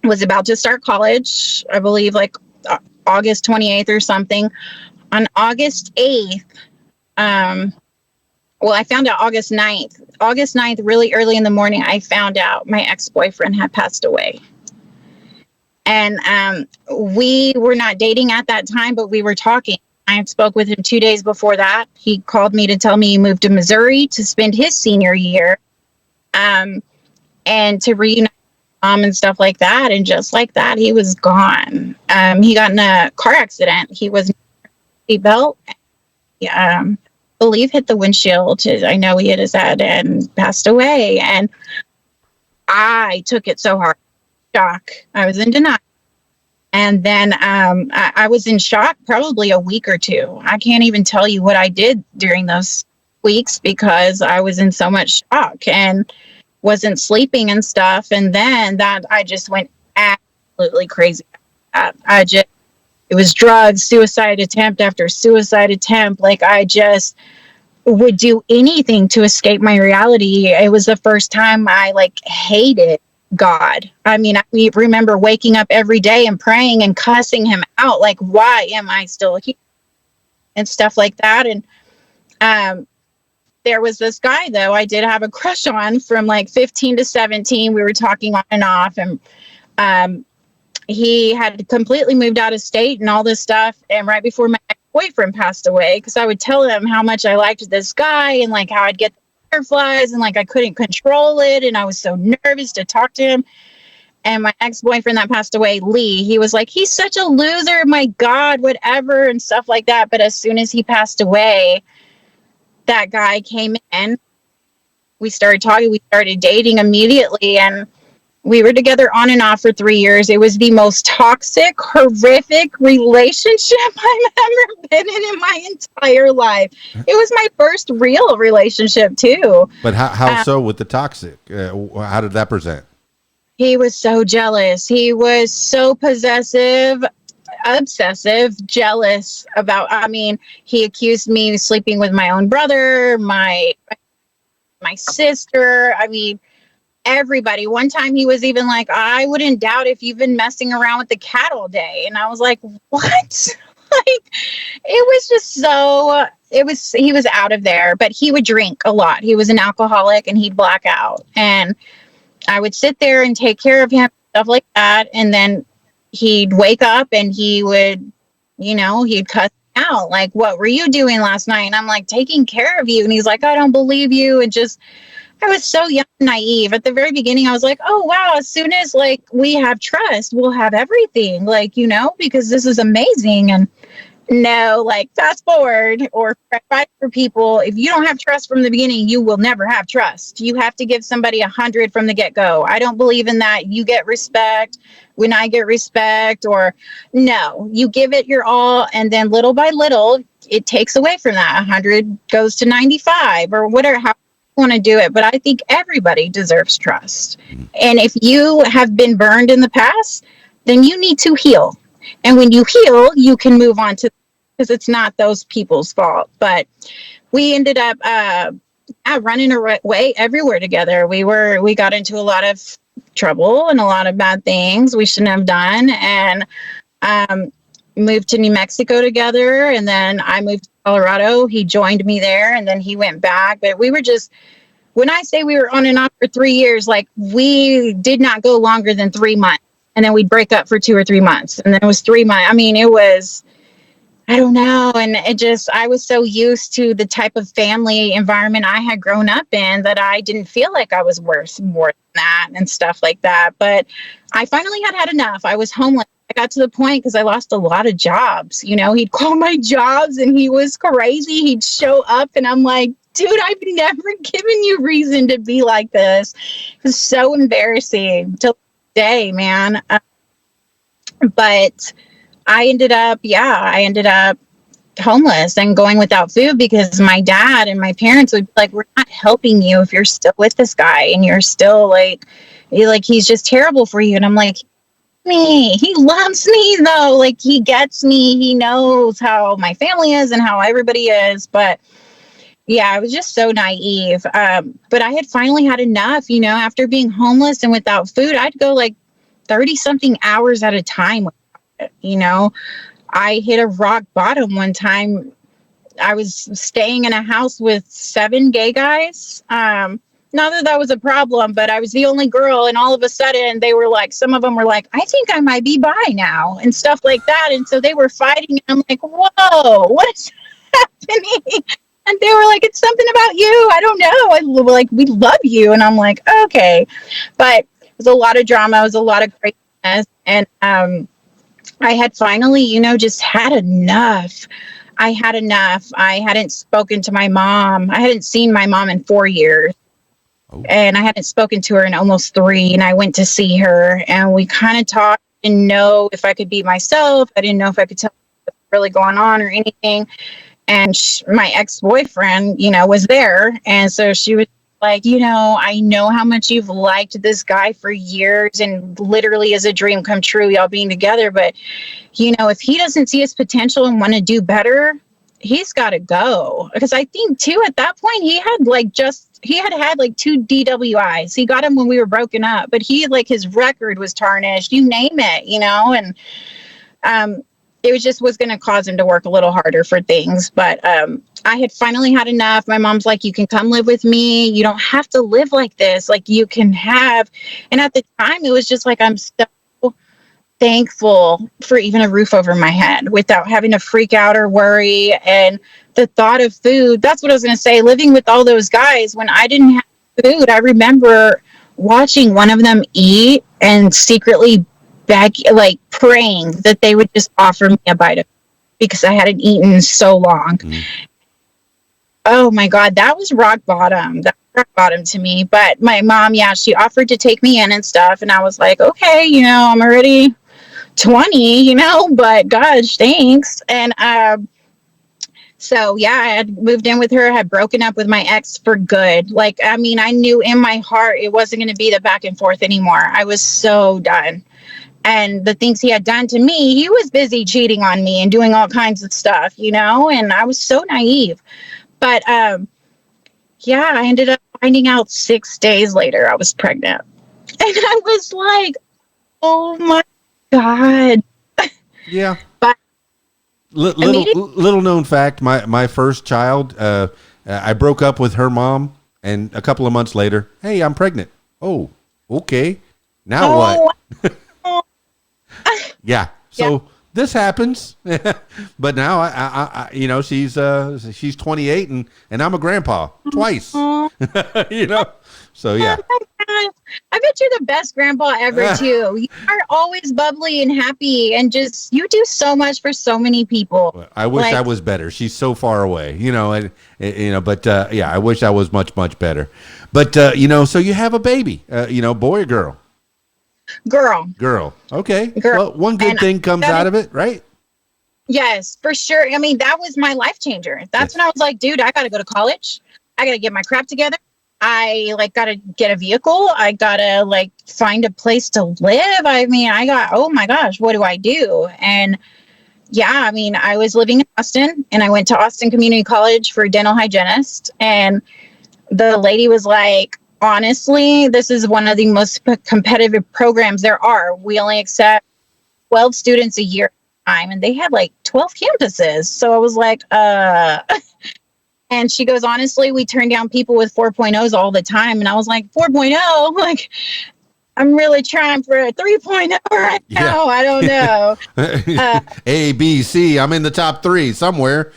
was about to start college, I believe like August 28th or something. On August 8th, I found out August 9th. August 9th, really early in the morning, I found out my ex-boyfriend had passed away. And we were not dating at that time, but we were talking. I spoke with him 2 days before that. He called me to tell me he moved to Missouri to spend his senior year. And to reunite and stuff like that. And just like that, he was gone. He got in a car accident. He was seatbelt. Believe hit the windshield. I know he hit his head and passed away. And I took it so hard. Shock. I was in denial. And then I was in shock probably a week or two. I can't even tell you what I did during those weeks because I was in so much shock and wasn't sleeping and stuff. And then I just went absolutely crazy. It was drugs, suicide attempt after suicide attempt. Like I just would do anything to escape my reality. It was the first time I hated God. I mean, I remember waking up every day and praying and cussing him out. Like, why am I still here? And stuff like that. And, there was this guy, though, I did have a crush on from 15 to 17. We were talking on and off, and he had completely moved out of state and all this stuff. And right before my boyfriend passed away, because I would tell him how much I liked this guy and how I'd get the butterflies and I couldn't control it. And I was so nervous to talk to him. And my ex-boyfriend that passed away, Lee, he was like, he's such a loser. My God, whatever, and stuff like that. But as soon as he passed away, that guy came in, we started talking, we started dating immediately, and we were together on and off for 3 years. It was the most toxic, horrific relationship I've ever been in my entire life. It was my first real relationship too. But how so with the toxic? How did that present? He was so jealous. He was so possessive, obsessive, jealous about, he accused me of sleeping with my own brother, my sister, everybody. One time he was even like, I wouldn't doubt if you've been messing around with the cat all day. And I was like, what? It was just so, he was out of there, but he would drink a lot. He was an alcoholic and he'd black out. And I would sit there and take care of him, stuff like that. And then he'd wake up and he would, he'd cuss me out. Like, what were you doing last night? And I'm like, taking care of you. And he's like, I don't believe you. And just, I was so young and naive. At the very beginning, I was like, oh, wow, as soon as like we have trust, we'll have everything, like, because this is amazing. And no, like fast forward or fight for people. If you don't have trust from the beginning, you will never have trust. You have to give somebody 100 from the get-go. I don't believe in that. You get respect when I get respect, or no, you give it your all. And then little by little, it takes away from that. 100 goes to 95 or whatever, how you want to do it. But I think everybody deserves trust. And if you have been burned in the past, then you need to heal. And when you heal, you can move on to, because it's not those people's fault. But we ended up running away everywhere together. We got into a lot of trouble and a lot of bad things we shouldn't have done, and moved to New Mexico together. And then I moved to Colorado. He joined me there, and then he went back. But we were just, when I say we were on and off for 3 years, like we did not go longer than 3 months. And then we'd break up for 2 or 3 months. And then it was 3 months. I mean, it was, I don't know. And it just, I was so used to the type of family environment I had grown up in that I didn't feel like I was worth more than that and stuff like that. But I finally had enough. I was homeless. I got to the point because I lost a lot of jobs. He'd call my jobs and he was crazy. He'd show up and I'm like, dude, I've never given you reason to be like this. It was so embarrassing till day, man. But I ended up homeless and going without food because my dad and my parents would be like, we're not helping you if you're still with this guy and you're still like he's just terrible for you. And I'm like, he loves me though. Like he gets me. He knows how my family is and how everybody is. But yeah, I was just so naive. But I had finally had enough, after being homeless and without food. I'd go like 30 something hours at a time. I hit a rock bottom one time. I was staying in a house with 7 gay guys. Not that that was a problem, but I was the only girl. And all of a sudden they were like, some of them were like, I think I might be bi now and stuff like that. And so they were fighting. And I'm like, whoa, what's happening? And they were like, it's something about you. I don't know. Like, we love you. And I'm like, okay. But it was a lot of drama. It was a lot of craziness. And I had finally, just had enough. I had enough. I hadn't spoken to my mom. I hadn't seen my mom in 4 years. Oh. And I hadn't spoken to her in almost 3. And I went to see her and we kind of talked. I didn't know if I could be myself. I didn't know if I could tell what's really going on or anything. And my ex-boyfriend, was there. And so she was like, I know how much you've liked this guy for years and literally is a dream come true, y'all being together. But, if he doesn't see his potential and want to do better, he's got to go. Because I think, too, at that point, he had like 2 DWIs. He got them when we were broken up. But his record was tarnished, you name it, and, it was going to cause him to work a little harder for things. But I had finally had enough. My mom's like, you can come live with me. You don't have to live like this. Like you can have. And at the time, it was just like, I'm so thankful for even a roof over my head without having to freak out or worry. And the thought of food, that's what I was going to say. Living with all those guys, when I didn't have food, I remember watching one of them eat and secretly praying that they would just offer me a bite of food because I hadn't eaten so long. Mm. Oh my God, that was rock bottom. That was rock bottom to me. But my mom, she offered to take me in and stuff. And I was like, okay, I'm already 20, but gosh, thanks. And so, I had moved in with her, had broken up with my ex for good. I knew in my heart it wasn't going to be the back and forth anymore. I was so done. And the things he had done to me, he was busy cheating on me and doing all kinds of stuff, and I was so naive. But, I ended up finding out 6 days later I was pregnant. And I was like, oh my God. Yeah. But little known fact, my first child, I broke up with her mom, and a couple of months later, hey, I'm pregnant. Oh, Okay. Now what? Oh, Yeah. yeah. So this happens, but now she's 28 and I'm a grandpa twice. Oh, you know. So oh yeah. my gosh. I bet you're the best grandpa ever too. You are always bubbly and happy and just you do so much for so many people. I wish I Like was better. She's so far away, but yeah, I wish I was much, much better. But, so you have a baby, boy or girl? girl. Girl. Okay. Girl. Well, one good And thing comes out of it, right? yes, for sure. I mean, that was my life changer. That's when I was like, dude, I got to go to college. I got to get my crap together. I like got to get a vehicle. I got to like find a place to live. I mean, oh my gosh, what do I do? And yeah, I mean, I was living in Austin and I went to Austin Community College for dental hygienist. And the lady was like, honestly, this is one of the most competitive programs there are. We only accept 12 students a year time, and they had like 12 campuses. So I was like, and she goes, honestly, we turn down people with 4.0s all the time. And I was like, 4.0? Like, I'm really trying for a 3.0 right now. I don't know. A, B, C. I'm in the top 3 somewhere.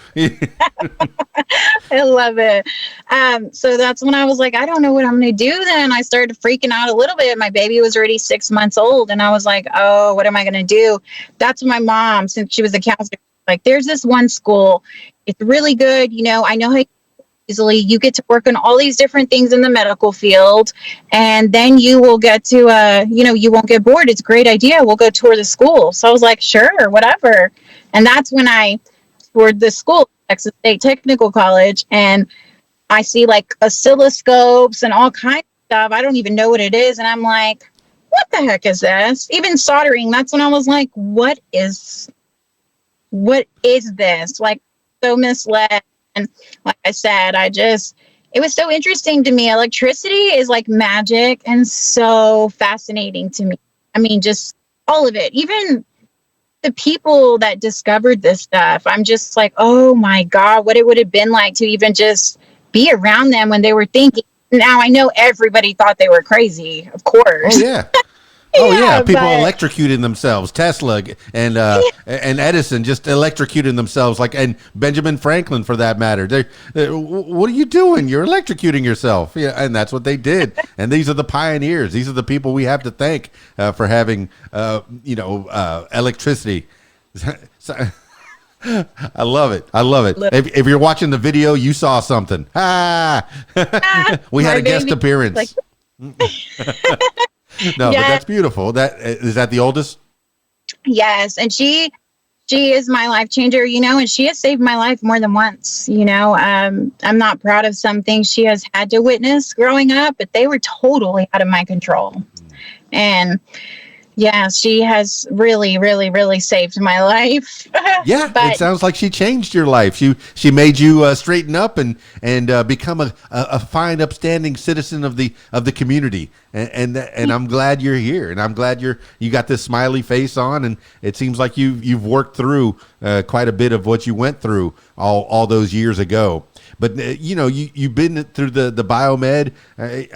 I love it. So that's when I was like, I don't know what I'm going to do then. I started freaking out a little bit. My baby was already 6 months old. And I was like, oh, what am I going to do? That's when my mom, since she was a counselor, like, there's this one school. It's really good. I know how easily you get to work on all these different things in the medical field. And then you will get to, you won't get bored. It's a great idea. We'll go tour the school. So I was like, sure, whatever. And that's when I toured the school, Texas State Technical College, and I see like oscilloscopes and all kinds of stuff. I don't even know what it is. And I'm like, what the heck is this? Even soldering, that's when I was like, what is this? Like, so misled. And like I said, it was so interesting to me. Electricity is like magic and so fascinating to me. I mean, just all of it. Even the people that discovered this stuff, I'm just like, oh my God, what it would have been like to even just be around them when they were thinking. Now I know everybody thought they were crazy, of course. Oh yeah. Oh yeah, people electrocuting themselves. Tesla and Edison just electrocuting themselves, and Benjamin Franklin for that matter. What are you doing? You're electrocuting yourself. Yeah, and that's what they did. And these are the pioneers. These are the people we have to thank for having electricity. So, I love it. I love it. If you're watching the video, you saw something. We had a guest appearance. No, yes. But that's beautiful. Is that the oldest? Yes, and she is my life changer, and she has saved my life more than once. I'm not proud of some things she has had to witness growing up, but they were totally out of my control. And yeah, she has really, really, really saved my life. Yeah, it sounds like she changed your life. She made you straighten up and become a fine, upstanding citizen of the community. And I'm glad you're here, and I'm glad you got this smiley face on, and it seems like you've worked through quite a bit of what you went through all those years ago. But you've been through the biomed.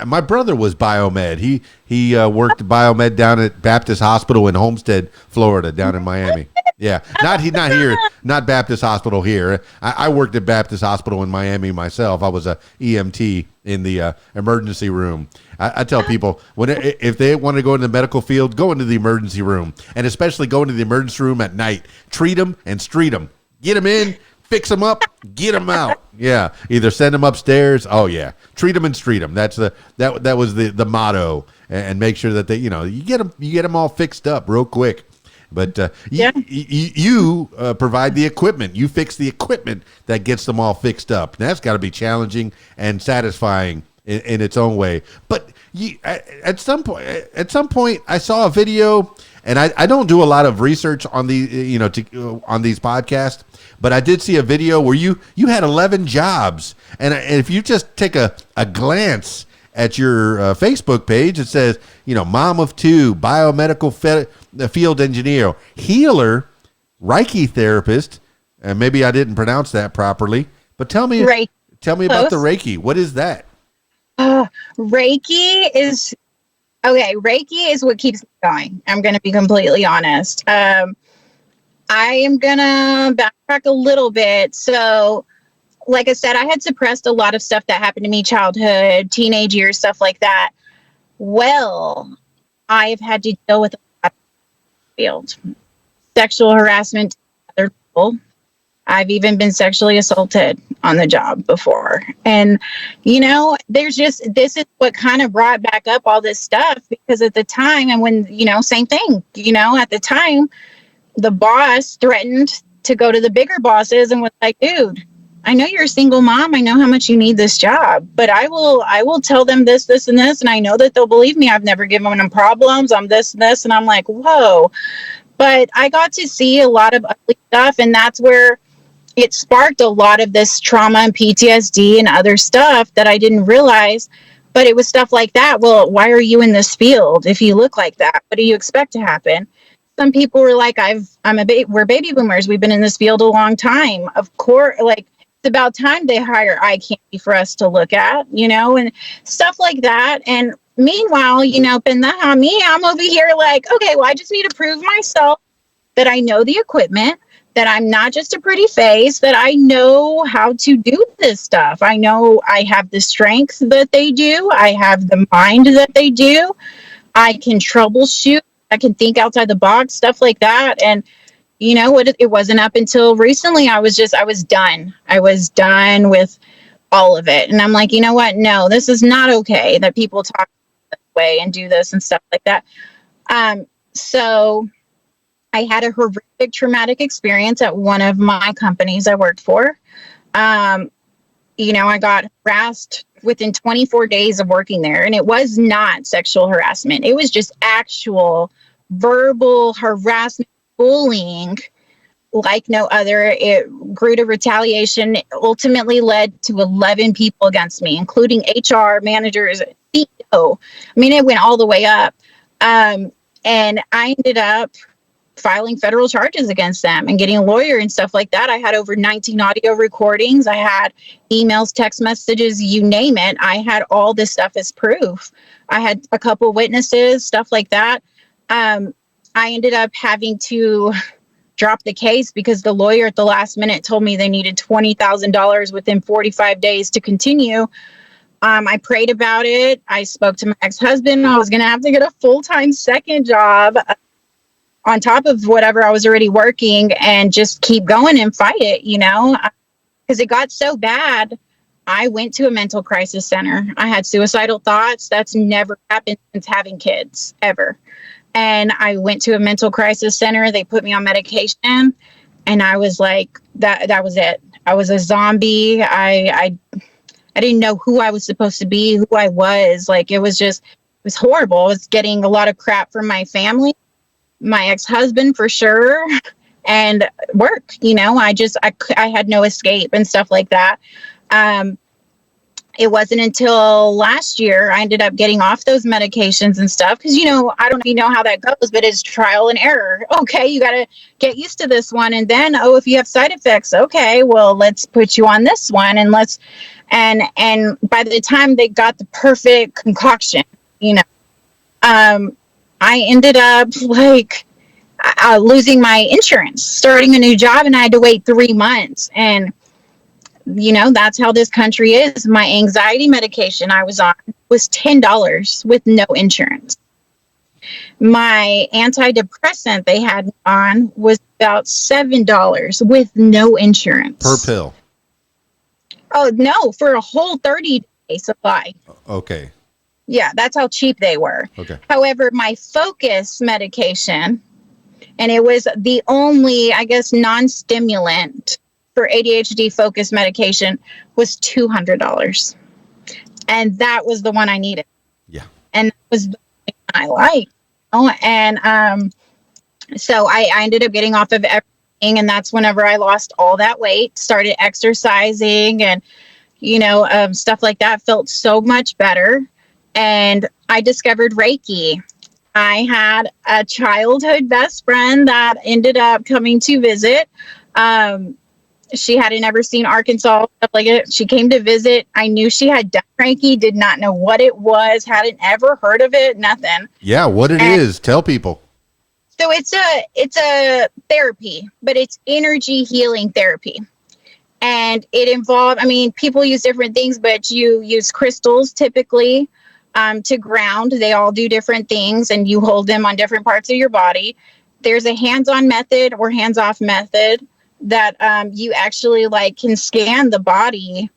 My brother was biomed. He worked biomed down at Baptist Hospital in Homestead, Florida, down in Miami. Yeah, not here, not Baptist Hospital here. I worked at Baptist Hospital in Miami myself. I was a EMT in the emergency room. I tell people if they want to go into the medical field, go into the emergency room, and especially go into the emergency room at night. Treat them and street them. Get them in. Fix them up, get them out. Yeah, either send them upstairs. Oh yeah, treat them and street them. That was the motto, and make sure that you get them all fixed up real quick. But you provide the equipment. You fix the equipment that gets them all fixed up. That's got to be challenging and satisfying in its own way. But at some point, I saw a video, and I don't do a lot of research on on these podcasts. But I did see a video where you had 11 jobs. And if you just take a glance at your Facebook page, it says, mom of 2, biomedical field engineer, healer, Reiki therapist. And maybe I didn't pronounce that properly. But tell me about the Reiki. What is that? Reiki is Okay, Reiki is what keeps me going. I'm going to be completely honest. I am going to backtrack a little bit. So, like I said, I had suppressed a lot of stuff that happened to me, childhood, teenage years, stuff like that. Well, I've had to deal with a lot of field sexual harassment to other people. I've even been sexually assaulted on the job before. And, there's just, this is what kind of brought back up all this stuff because at the time, and when, same thing, at the time, the boss threatened to go to the bigger bosses and was like, dude, I know you're a single mom. I know how much you need this job, but I will tell them this, this, and this. And I know that they'll believe me. I've never given them problems. I'm this and this. And I'm like, whoa. But I got to see a lot of ugly stuff. And that's where it sparked a lot of this trauma and PTSD and other stuff that I didn't realize. But it was stuff like that. Well, why are you in this field if you look like that? What do you expect to happen? Some people were like, we're baby boomers. We've been in this field a long time. Of course, like it's about time they hire eye candy for us to look at, and stuff like that. And meanwhile, I'm over here like, okay, well, I just need to prove myself that I know the equipment, that I'm not just a pretty face, that I know how to do this stuff. I know I have the strength that they do. I have the mind that they do. I can troubleshoot. I can think outside the box, stuff like that. And you know what? It wasn't up until recently. I was done. I was done with all of it. And I'm like, you know what? No, this is not okay that people talk this way and do this and stuff like that. So I had a horrific traumatic experience at one of my companies I worked for. I got harassed within 24 days of working there, and it was not sexual harassment. It was just actual verbal harassment, bullying like no other. It grew to retaliation, ultimately led to 11 people against me, including HR managers, CEO. I mean, it went all the way up. And I ended up filing federal charges against them and getting a lawyer and stuff like that. I had over 19 audio recordings. I had emails, text messages, you name it. I had all this stuff as proof. I had a couple witnesses, stuff like that. I ended up having to drop the case because the lawyer at the last minute told me they needed $20,000 within 45 days to continue. I prayed about it. I spoke to my ex-husband. I was going to have to get a full-time second job on top of whatever I was already working and just keep going and fight it, because it got so bad. I went to a mental crisis center. I had suicidal thoughts. That's never happened since having kids, ever. And I went to a mental crisis center. They put me on medication, and I was like, that was it. I was a zombie. I didn't know who I was supposed to be, who I was. Like, it was horrible. I was getting a lot of crap from my family, my ex-husband for sure, and work. I had no escape and stuff like that. It wasn't until last year I ended up getting off those medications and stuff because, I don't know if you know how that goes, but it's trial and error. Okay, you got to get used to this one. And then, if you have side effects, okay, well, let's put you on this one. And and by the time they got the perfect concoction, I ended up losing my insurance, starting a new job, and I had to wait 3 months. And that's how this country is. My anxiety medication I was on was $10 with no insurance. My antidepressant they had me on was about $7 with no insurance. Per pill? Oh, no, for a whole 30-day supply. Okay. Yeah, that's how cheap they were. Okay. However, my focus medication, and it was the only, I guess, non-stimulant for ADHD focus medication, was $200. And that was the one I needed. Yeah. And that was the one I liked. And so I ended up getting off of everything. And that's whenever I lost all that weight, started exercising, and, stuff like that. Felt so much better. And I discovered Reiki. I had a childhood best friend that ended up coming to visit. She hadn't ever seen Arkansas, stuff like it. She came to visit. I knew she had done Reiki, did not know what it was, hadn't ever heard of it, nothing. Yeah, what it And is, tell people. so it's a therapy, but it's energy healing therapy. And it involved, I mean, people use different things, but you use crystals typically to ground. They all do different things, and you hold them on different parts of your body. There's a hands-on method or hands-off method that you actually like can scan the body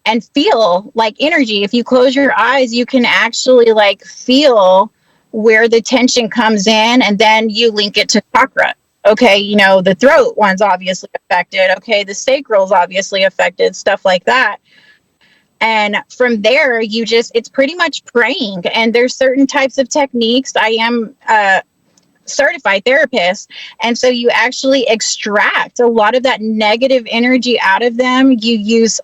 and feel like energy. If you close your eyes, you can actually like feel where the tension comes in, and then you link it to chakra. Okay, you know, the throat one's obviously affected. Okay, the sacral's obviously affected, stuff like that. And from there, you just, it's pretty much praying. And there's certain types of techniques. I am certified therapist. And so you actually extract a lot of that negative energy out of them. You use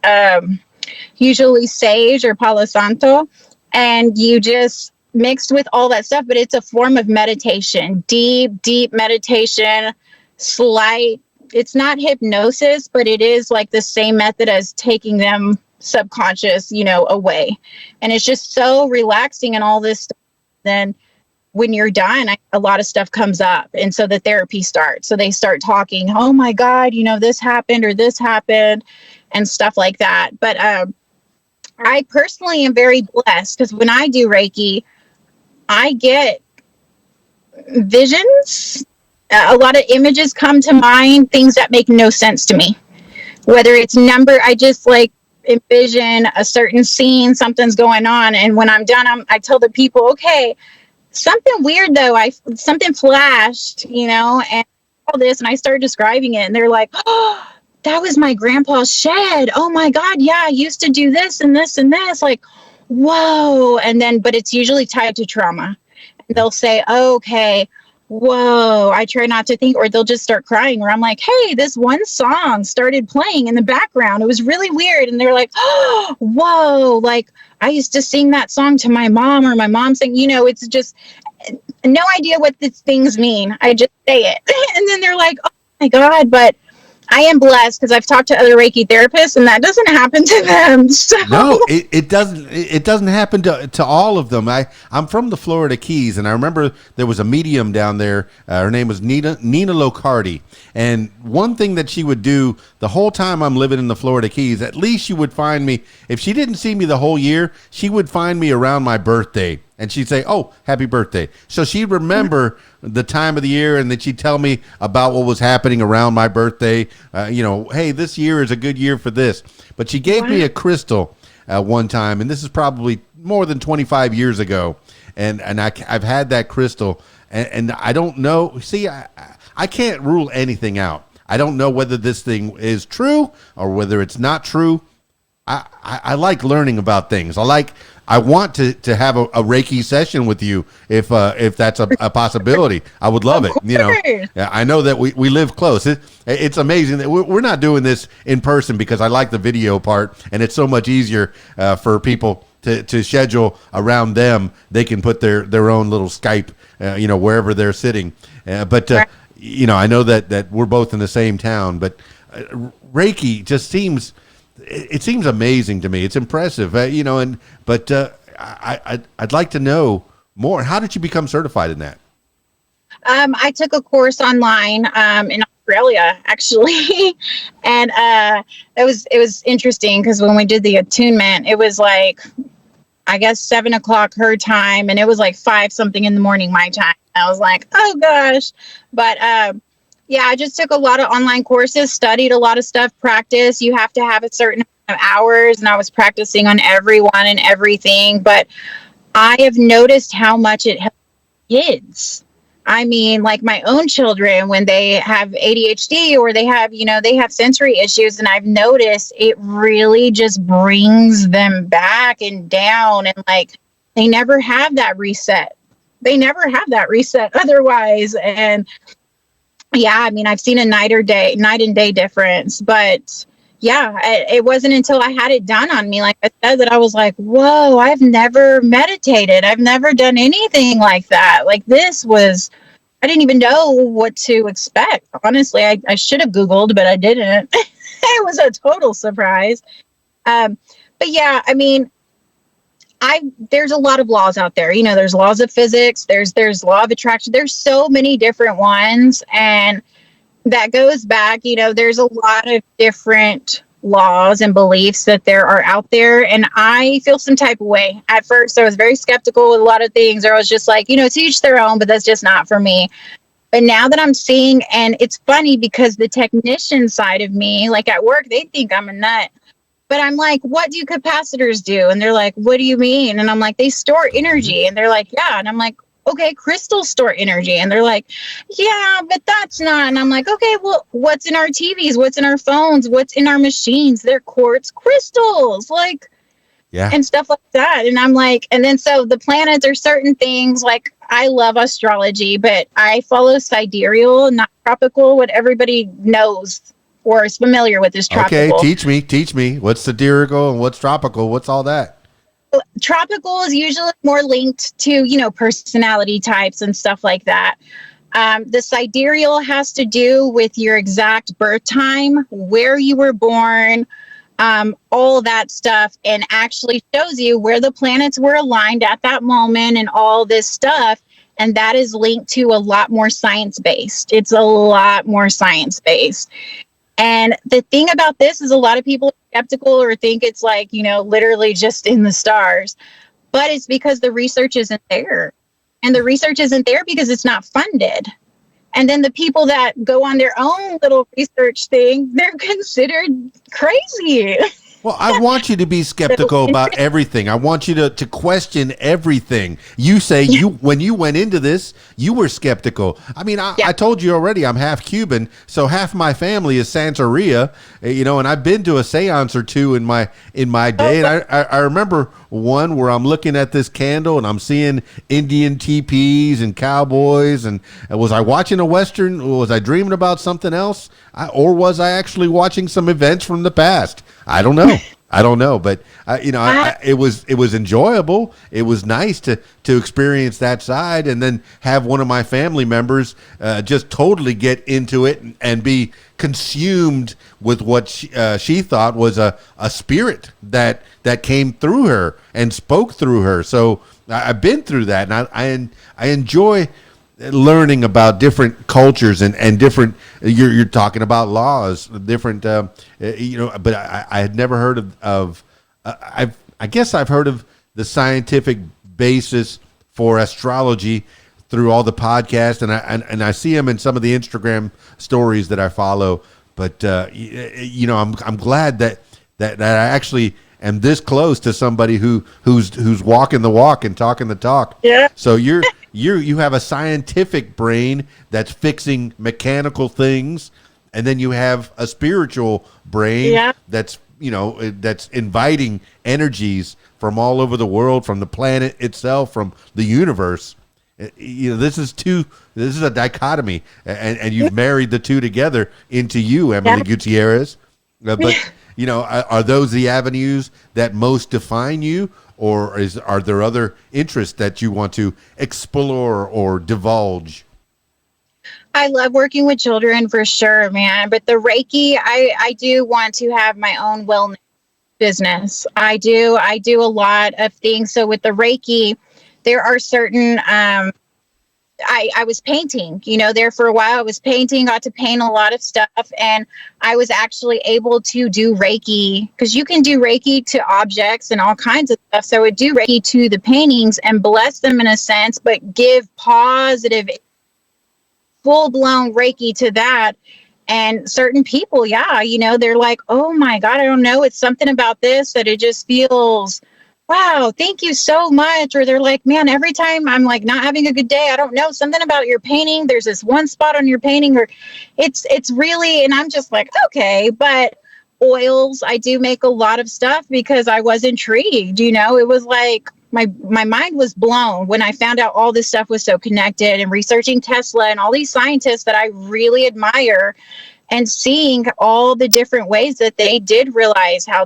usually sage or palo santo, and you just mixed with all that stuff. But it's a form of meditation, deep meditation, slight. It's not hypnosis, but it is like the same method as taking them subconscious, you know, away. And it's just so relaxing and all this stuff. Then when you're done, a lot of stuff comes up. And so the therapy starts. So they start talking, oh my God, you know, this happened or this happened and stuff like that. But I personally am very blessed because when I do Reiki, I get visions. A lot of images come to mind, things that make no sense to me. Whether it's number, I just like envision a certain scene, something's going on. And when I'm done, I tell the people, okay, something weird though. Something flashed, you know, and all this, and I started describing it, and they're like, "Oh, that was my grandpa's shed. Oh my God, yeah, I used to do this and this and this." Like, whoa! And then, but it's usually tied to trauma. And they'll say, oh, "Okay, whoa." I try not to think, or they'll just start crying. Or I'm like, "Hey, this one song started playing in the background. It was really weird." And they're like, "Oh, whoa!" Like, I used to sing that song to my mom, or my mom sang, you know, it's just no idea what these things mean. I just say it. And then they're like, oh my God, but I am blessed because I've talked to other Reiki therapists and that doesn't happen to them. So No, it doesn't happen to all of them. I'm from the Florida Keys, and I remember there was a medium down there. Her name was Nina Locardi, and one thing that she would do the whole time I'm living in the Florida Keys, at least she would find me. If she didn't see me the whole year, she would find me around my birthday, and she'd say, "Oh, happy birthday!" So she'd remember the time of the year, and then she'd tell me about what was happening around my birthday. You know, hey, this year is a good year for this. But she gave me a crystal one time, and this is probably more than 25 years ago, and I've had that crystal, and I don't know. See, I can't rule anything out. I don't know whether this thing is true or whether it's not true. I like learning about things. I want to have a Reiki session with you if that's a possibility. I would love it. You know, I know that we live close. It's amazing that we're not doing this in person because I like the video part, and it's so much easier for people to schedule around them. They can put their own little Skype, you know, wherever they're sitting. But you know, I know that we're both in the same town, but Reiki just seems. It seems amazing to me. It's impressive, you know. But I'd like to know more. How did you become certified in that? I took a course online in Australia, actually, and it was interesting because when we did the attunement, it was like I guess 7:00 her time, and it was like 5 something in the morning my time. I was like, oh gosh, but yeah, I just took a lot of online courses, studied a lot of stuff, practice. You have to have a certain amount of hours, and I was practicing on everyone and everything. But I have noticed how much it helps kids. I mean, like my own children, when they have ADHD or they have, you know, they have sensory issues, and I've noticed it really just brings them back and down, and like they never have that reset. They never have that reset otherwise. And yeah, I mean, I've seen a night and day difference, but yeah, it wasn't until I had it done on me, like I said, that I was like, whoa, I've never meditated. I've never done anything like that. Like I didn't even know what to expect. Honestly, I should have Googled, but I didn't. it was a total surprise. But yeah, I mean, there's a lot of laws out there. There's laws of physics, there's law of attraction. There's so many different ones. And that goes back, there's a lot of different laws and beliefs that there are out there. And I feel some type of way. At first, I was very skeptical with a lot of things, or I was just like, to each their own, but that's just not for me. But now that I'm seeing, and it's funny because the technician side of me, like at work, they think I'm a nut. But I'm like, what do capacitors do? And they're like, what do you mean? And I'm like, they store energy. And they're like, yeah. And I'm like, okay, crystals store energy. And they're like, yeah, but that's not. And I'm like, okay, well, what's in our TVs? What's in our phones? What's in our machines? They're quartz crystals, like, Yeah. and stuff like that. And I'm like, and then so the planets are certain things. Like, I love astrology, but I follow sidereal, not tropical. What everybody knows or is familiar with is tropical. Okay, teach me. What's sidereal and what's tropical? What's all that? Tropical is usually more linked to, personality types and stuff like that. The sidereal has to do with your exact birth time, where you were born, all that stuff, and actually shows you where the planets were aligned at that moment and all this stuff. And that is linked to a lot more science-based. It's a lot more science-based. And the thing about this is a lot of people are skeptical or think it's like, literally just in the stars. But it's because the research isn't there. And the research isn't there because it's not funded. And then the people that go on their own little research thing, they're considered crazy. Well, I want you to be skeptical about everything. I want you to question everything. You say when you went into this, you were skeptical. I mean, I told you already, I'm half Cuban, so half my family is Santeria, and I've been to a seance or two in my day. And I remember one where I'm looking at this candle and I'm seeing Indian teepees and cowboys. And was I watching a Western? Was I dreaming about something else? Or was I actually watching some events from the past? I don't know. But it was enjoyable. It was nice to experience that side, and then have one of my family members just totally get into it and be consumed with what she thought was a spirit that came through her and spoke through her. So I've been through that, and I enjoy learning about different cultures and different. You're talking about laws, different. But I had never heard of. I guess I've heard of the scientific basis for astrology through all the podcasts, and I see them in some of the Instagram stories that I follow. But I'm glad that I actually am this close to somebody who's walking the walk and talking the talk. Yeah. So you have a scientific brain that's fixing mechanical things, and then you have a spiritual brain that's inviting energies from all over the world, from the planet itself, from the universe. This is a dichotomy, and you've married the two together into you, Emily Gutierrez. But are those the avenues that most define you, or are there other interests that you want to explore or divulge? I love working with children for sure, man. But the Reiki, I do want to have my own wellness business. I do a lot of things. So with the Reiki, there are certain I was painting, there for a while. I was painting, got to paint a lot of stuff. And I was actually able to do Reiki, because you can do Reiki to objects and all kinds of stuff. So I would do Reiki to the paintings and bless them in a sense, but give positive, full-blown Reiki to that. And certain people, they're like, oh my God, I don't know. It's something about this that it just feels, wow, thank you so much. Or they're like, man, every time I'm like not having a good day, I don't know, something about your painting. There's this one spot on your painting, or it's really, and I'm just like, okay. But oils, I do make a lot of stuff because I was intrigued, it was like, my mind was blown when I found out all this stuff was so connected, and researching Tesla and all these scientists that I really admire, and seeing all the different ways that they did realize how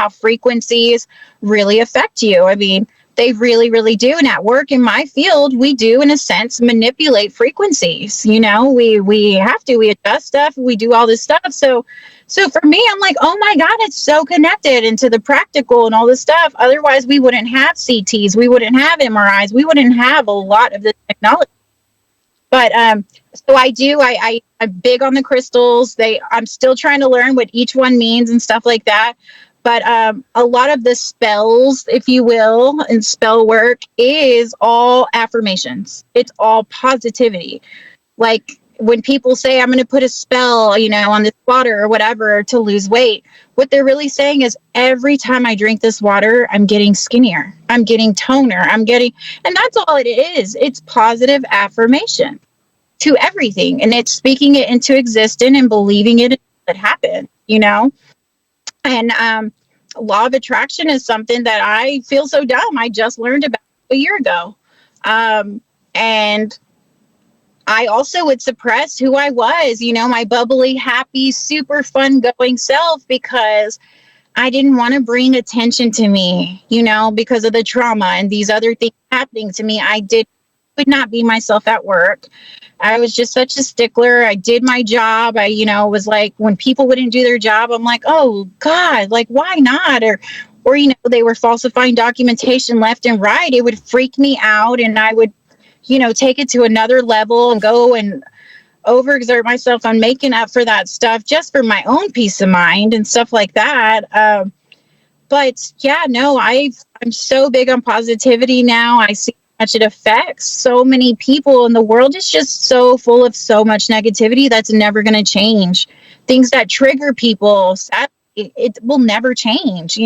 frequencies really affect you. I mean, they really, really do. And at work in my field, we do, in a sense, manipulate frequencies. We have to, we adjust stuff, we do all this stuff. So So for me, I'm like, oh my God, it's so connected into the practical and all this stuff. Otherwise, we wouldn't have CTs, we wouldn't have MRIs, we wouldn't have a lot of the technology. But so I do. I'm big on the crystals. I'm still trying to learn what each one means and stuff like that. But a lot of the spells, if you will, and spell work is all affirmations. It's all positivity. Like when people say, I'm going to put a spell, on this water or whatever to lose weight, what they're really saying is every time I drink this water, I'm getting skinnier. I'm getting toner. And that's all it is. It's positive affirmation to everything. And it's speaking it into existence and believing it happened, And law of attraction is something that I feel so dumb. I just learned about a year ago. And I also would suppress who I was, my bubbly, happy, super fun going self, because I didn't want to bring attention to me, because of the trauma and these other things happening to me. Would not be myself at work. I was just such a stickler. I did my job. I, was like, when people wouldn't do their job, I'm like, oh God, like, why not? Or, they were falsifying documentation left and right. It would freak me out, and I would, take it to another level and go and overexert myself on making up for that stuff just for my own peace of mind and stuff like that. But yeah, no, I'm so big on positivity now. I see how much it affects so many people, and the world is just so full of so much negativity that's never going to change. Things that trigger people, sadly, it will never change,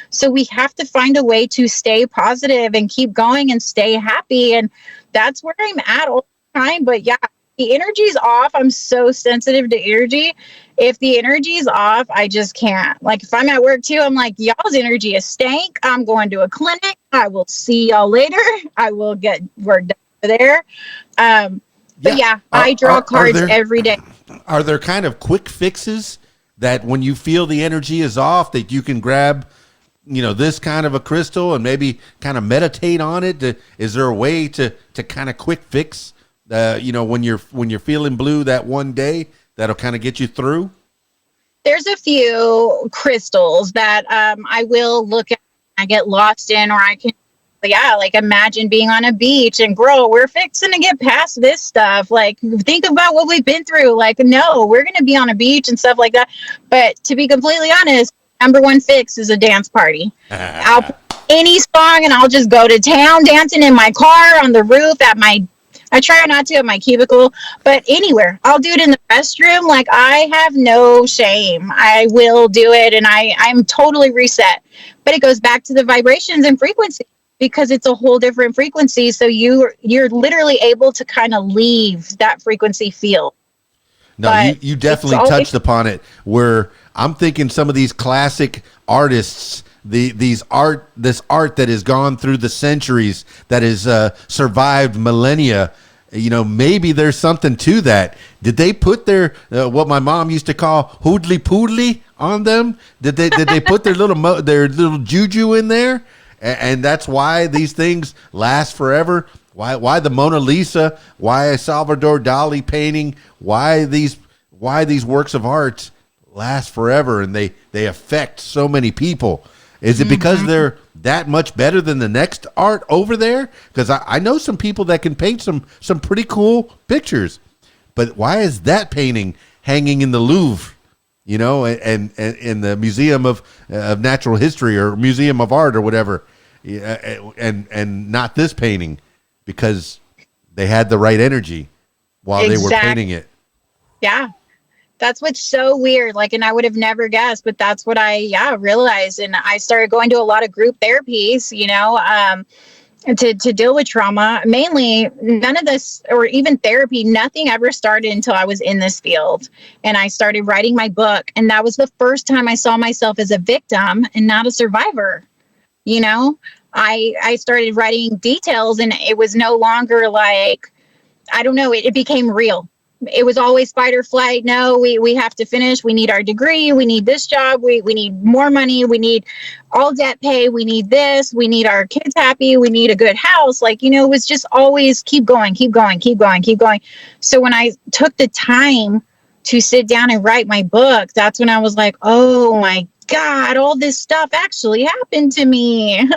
So we have to find a way to stay positive and keep going and stay happy. And that's where I'm at all the time. But yeah, the energy's off. I'm so sensitive to energy. If the energy's off, I just can't. Like if I'm at work too, I'm like, y'all's energy is stank. I'm going to a clinic. I will see y'all later. I will get work done over there. But yeah, I draw cards every day. Are there kind of quick fixes that when you feel the energy is off, that you can grab, this kind of a crystal and maybe kind of meditate on it? Is there a way to kind of quick fix, when you're feeling blue that one day, that'll kind of get you through? There's a few crystals that I will look at, I get lost in, or I can, like imagine being on a beach and, girl, we're fixing to get past this stuff. Like, think about what we've been through. Like, no, we're going to be on a beach and stuff like that. But to be completely honest, number one fix is a dance party. I'll put any song and I'll just go to town dancing in my car, on the roof, I try not to at my cubicle, but anywhere. I'll do it in the restroom. Like, I have no shame. I will do it, and I'm totally reset. But it goes back to the vibrations and frequency, because it's a whole different frequency. So you're literally able to kind of leave that frequenty field. No, you definitely touched upon it, where I'm thinking some of these classic artists, this art that has gone through the centuries, that has survived millennia. Maybe there's something to that. Did they put their what my mom used to call hoodly poodly on them? Did they put their little juju in there, and that's why these things last forever? Why the Mona Lisa? Why a Salvador Dali painting? Why these works of art last forever, and they affect so many people? Is it because they're that much better than the next art over there? Because I know some people that can paint some pretty cool pictures, but why is that painting hanging in the Louvre, and in the Museum of Natural History or Museum of Art or whatever, and not this painting? Because they had the right energy while they were painting it. Yeah. That's what's so weird. Like, and I would have never guessed, but that's what I realized. And I started going to a lot of group therapies, to deal with trauma. Mainly, none of this, or even therapy, nothing ever started until I was in this field. And I started writing my book. And that was the first time I saw myself as a victim and not a survivor. I started writing details, and it was no longer like, I don't know, it became real. It was always fight or flight. No, we have to finish. We need our degree. We need this job. We need more money. We need all debt pay. We need this. We need our kids happy. We need a good house. Like, it was just always keep going, keep going, keep going, keep going. So when I took the time to sit down and write my book, that's when I was like, oh my God, all this stuff actually happened to me.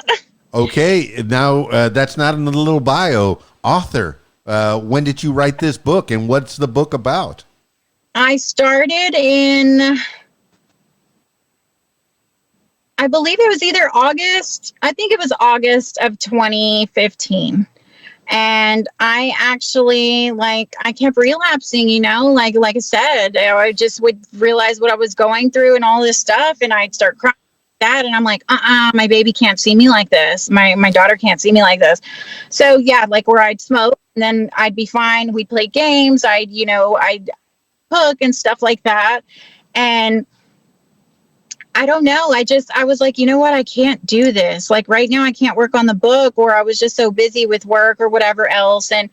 Okay, now that's not in the little bio. Author. When did you write this book, and what's the book about? I started in, I believe it was either August. I think it was August of 2015. And I actually, like, I kept relapsing, like I said, I just would realize what I was going through and all this stuff. And I'd start crying like that. And I'm like, my baby can't see me like this. My daughter can't see me like this. So yeah, like where I'd smoke and then I'd be fine. We'd play games. I'd cook and stuff like that. And I don't know. I was like, you know what? I can't do this. Like right now, I can't work on the book, or I was just so busy with work or whatever else. And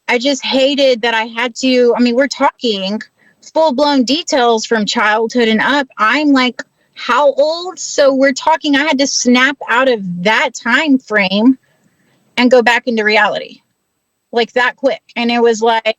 I just hated that I had to. I mean, we're talking full blown details from childhood and up. I'm like, how old? So we're talking, I had to snap out of that time frame and go back into reality like that quick. And it was like,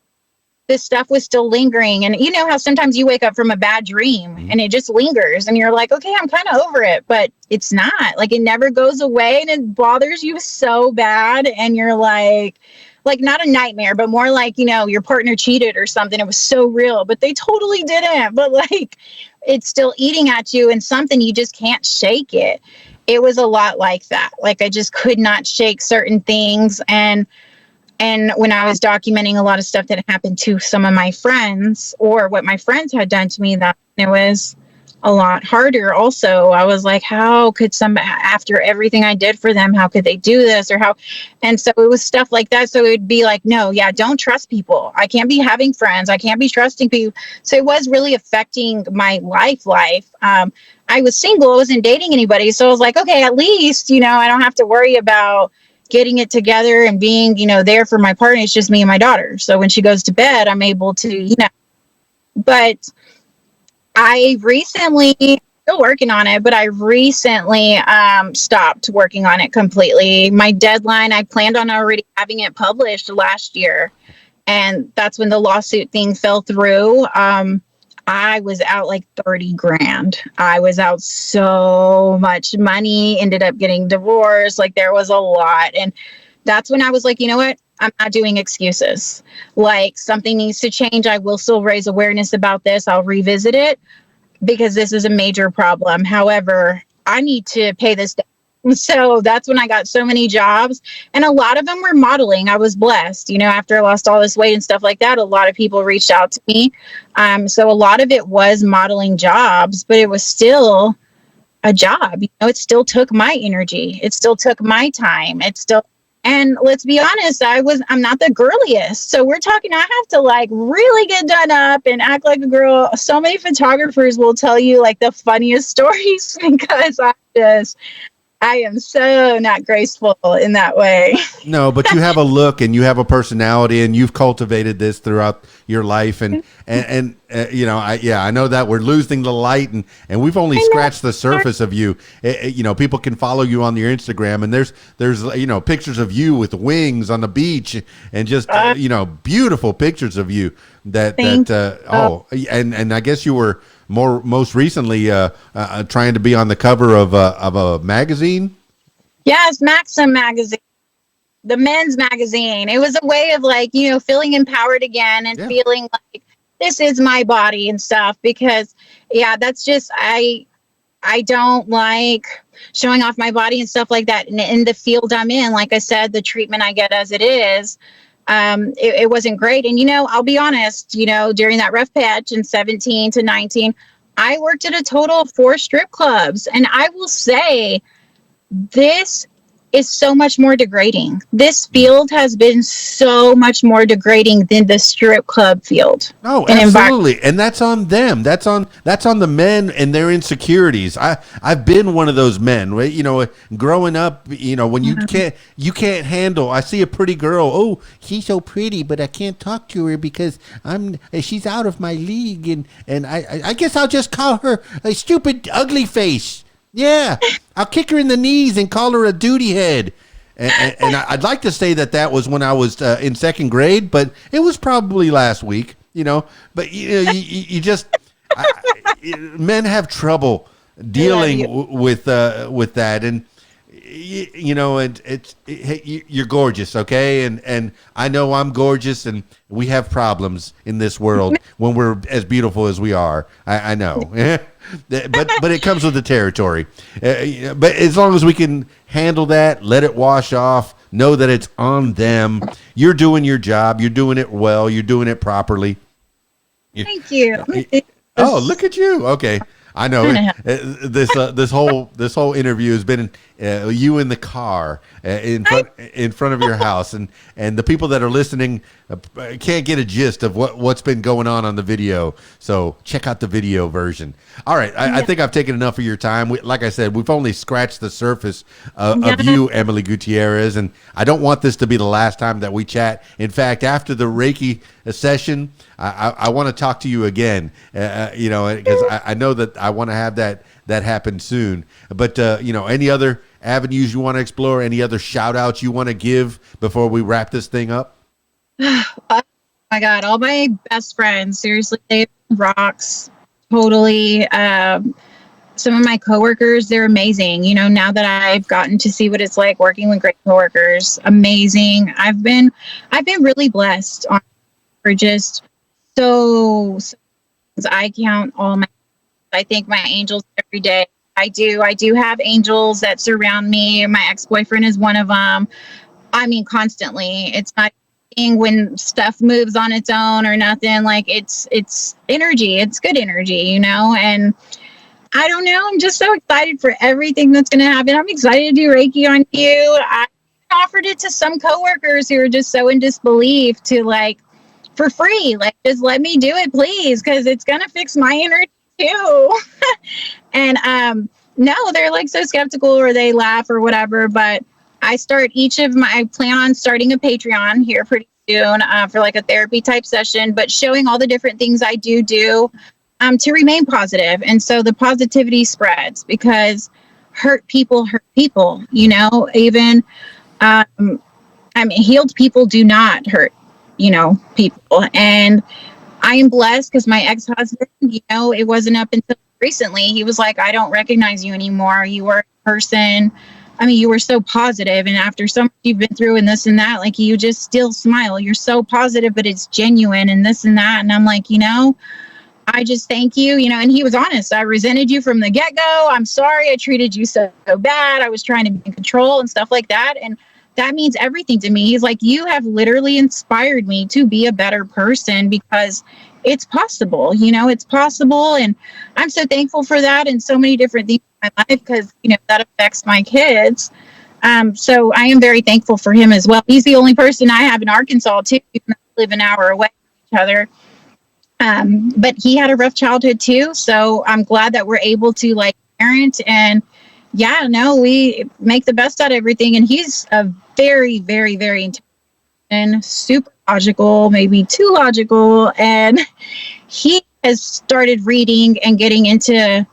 this stuff was still lingering. And you know how sometimes you wake up from a bad dream and it just lingers and you're like, okay, I'm kind of over it, but it's not. Like it never goes away and it bothers you so bad. And you're like not a nightmare, but more like, your partner cheated or something. It was so real, but they totally didn't. But like, it's still eating at you and something, you just can't shake it. It was a lot like that. Like I just could not shake certain things. And when I was documenting a lot of stuff that happened to some of my friends or what my friends had done to me, that it was a lot harder. Also, I was like, how could after everything I did for them, how could they do this or how? And so it was stuff like that. So it would be like, no, yeah, don't trust people. I can't be having friends. I can't be trusting people. So it was really affecting my life. I was single. I wasn't dating anybody. So I was like, okay, at least, I don't have to worry about getting it together and being, there for my partner. It's just me and my daughter. So when she goes to bed, I'm able to, but I recently, still working on it, but I recently stopped working on it completely. My deadline, I planned on already having it published last year. And that's when the lawsuit thing fell through. I was out like 30 grand. I was out so much money, ended up getting divorced. Like there was a lot. And that's when I was like, you know what? I'm not doing excuses. Like something needs to change. I will still raise awareness about this. I'll revisit it because this is a major problem. However, I need to pay this down. So that's when I got so many jobs, and a lot of them were modeling. I was blessed, after I lost all this weight and stuff like that, a lot of people reached out to me. So a lot of it was modeling jobs, but it was still a job. It still took my energy. It still took my time. And let's be honest, I'm not the girliest. So we're talking, I have to like really get done up and act like a girl. So many photographers will tell you like the funniest stories because I am so not graceful in that way. No, but you have a look and you have a personality, and you've cultivated this throughout your life. And I know that we're losing the light, and we've only scratched the surface of you. People can follow you on your Instagram, and there's pictures of you with wings on the beach, and just beautiful pictures of you. And I guess you were most recently trying to be on the cover of a magazine. Yes, Maxim magazine, the men's magazine. It was a way of like, feeling empowered again and feeling like this is my body and stuff, because that's just, I don't like showing off my body and stuff like that. And in the field I'm in, like I said, the treatment I get as it is, it wasn't great. And, I'll be honest, during that rough patch in 17 to 19, I worked at a total of 4 strip clubs. And I will say this is so much more degrading. This field has been so much more degrading than the strip club field. Oh, absolutely. And that's on them. That's on the men and their insecurities. I've been one of those men, right? Growing up, when you can't handle, I see a pretty girl. Oh, she's so pretty, but I can't talk to her because she's out of my league. And I guess I'll just call her a stupid, ugly face. Yeah, I'll kick her in the knees and call her a duty head. And I'd like to say that was when I was in second grade, but it was probably last week. you know, but you just men have trouble dealing with that, and you know, and you're gorgeous, okay, and I know I'm gorgeous, and we have problems in this world when we're as beautiful as we are. I know, but it comes with the territory. But as long as we can handle that, let it wash off. Know that it's on them. You're doing your job. You're doing it well. You're doing it properly. Thank you. Oh, look at you. Okay. I know this whole interview has been you in the car in front of your house, and the people that are listening can't get a gist of what's been going on the video. So check out the video version. All right, I think I've taken enough of your time. Like I said, we've only scratched the surface of you, Emily Gutierrez, and I don't want this to be the last time that we chat. In fact, after the Reiki session, I want to talk to you again. You know, because I know that I want to have that happen soon. But you know, any other avenues you want to explore? Any other shout outs you want to give before we wrap this thing up? Oh my God, all my best friends, seriously, they rocks totally. Some of my coworkers, they're amazing. You know, now that I've gotten to see what it's like working with great coworkers, amazing. I've been really blessed for just so I count all my, I thank my angels every day. I do have angels that surround me. My ex-boyfriend is one of them. I mean, constantly. It's not when stuff moves on its own or nothing. Like it's energy. It's good energy, you know? And I don't know. I'm just so excited for everything that's going to happen. I'm excited to do Reiki on you. I offered it to some coworkers who are just so in disbelief to like, for free, like just let me do it, please, because it's going to fix my energy too. And no, they're like so skeptical or they laugh or whatever. But I plan on starting a Patreon here pretty soon for like a therapy type session, but showing all the different things I do to remain positive. And so the positivity spreads because hurt people, you know, even healed people do not hurt, you know, people. And I am blessed because my ex-husband, you know, it wasn't up until recently. He was like, I don't recognize you anymore. You were a person. I mean, you were so positive. And after so much you've been through and this and that, like you just still smile. You're so positive, but it's genuine and this and that. And I'm like, you know, I just thank you, you know, and he was honest. I resented you from the get-go. I'm sorry I treated you so bad. I was trying to be in control and stuff like that. And that means everything to me. He's like, you have literally inspired me to be a better person because it's possible, you know, it's possible. And I'm so thankful for that and so many different things in my life because, you know, that affects my kids. So I am very thankful for him as well. He's the only person I have in Arkansas too, even though we live an hour away from each other. But he had a rough childhood too. So I'm glad that we're able to like parent and we make the best out of everything. And he's a very, very, very intelligent and super logical, maybe too logical. And he has started reading and getting into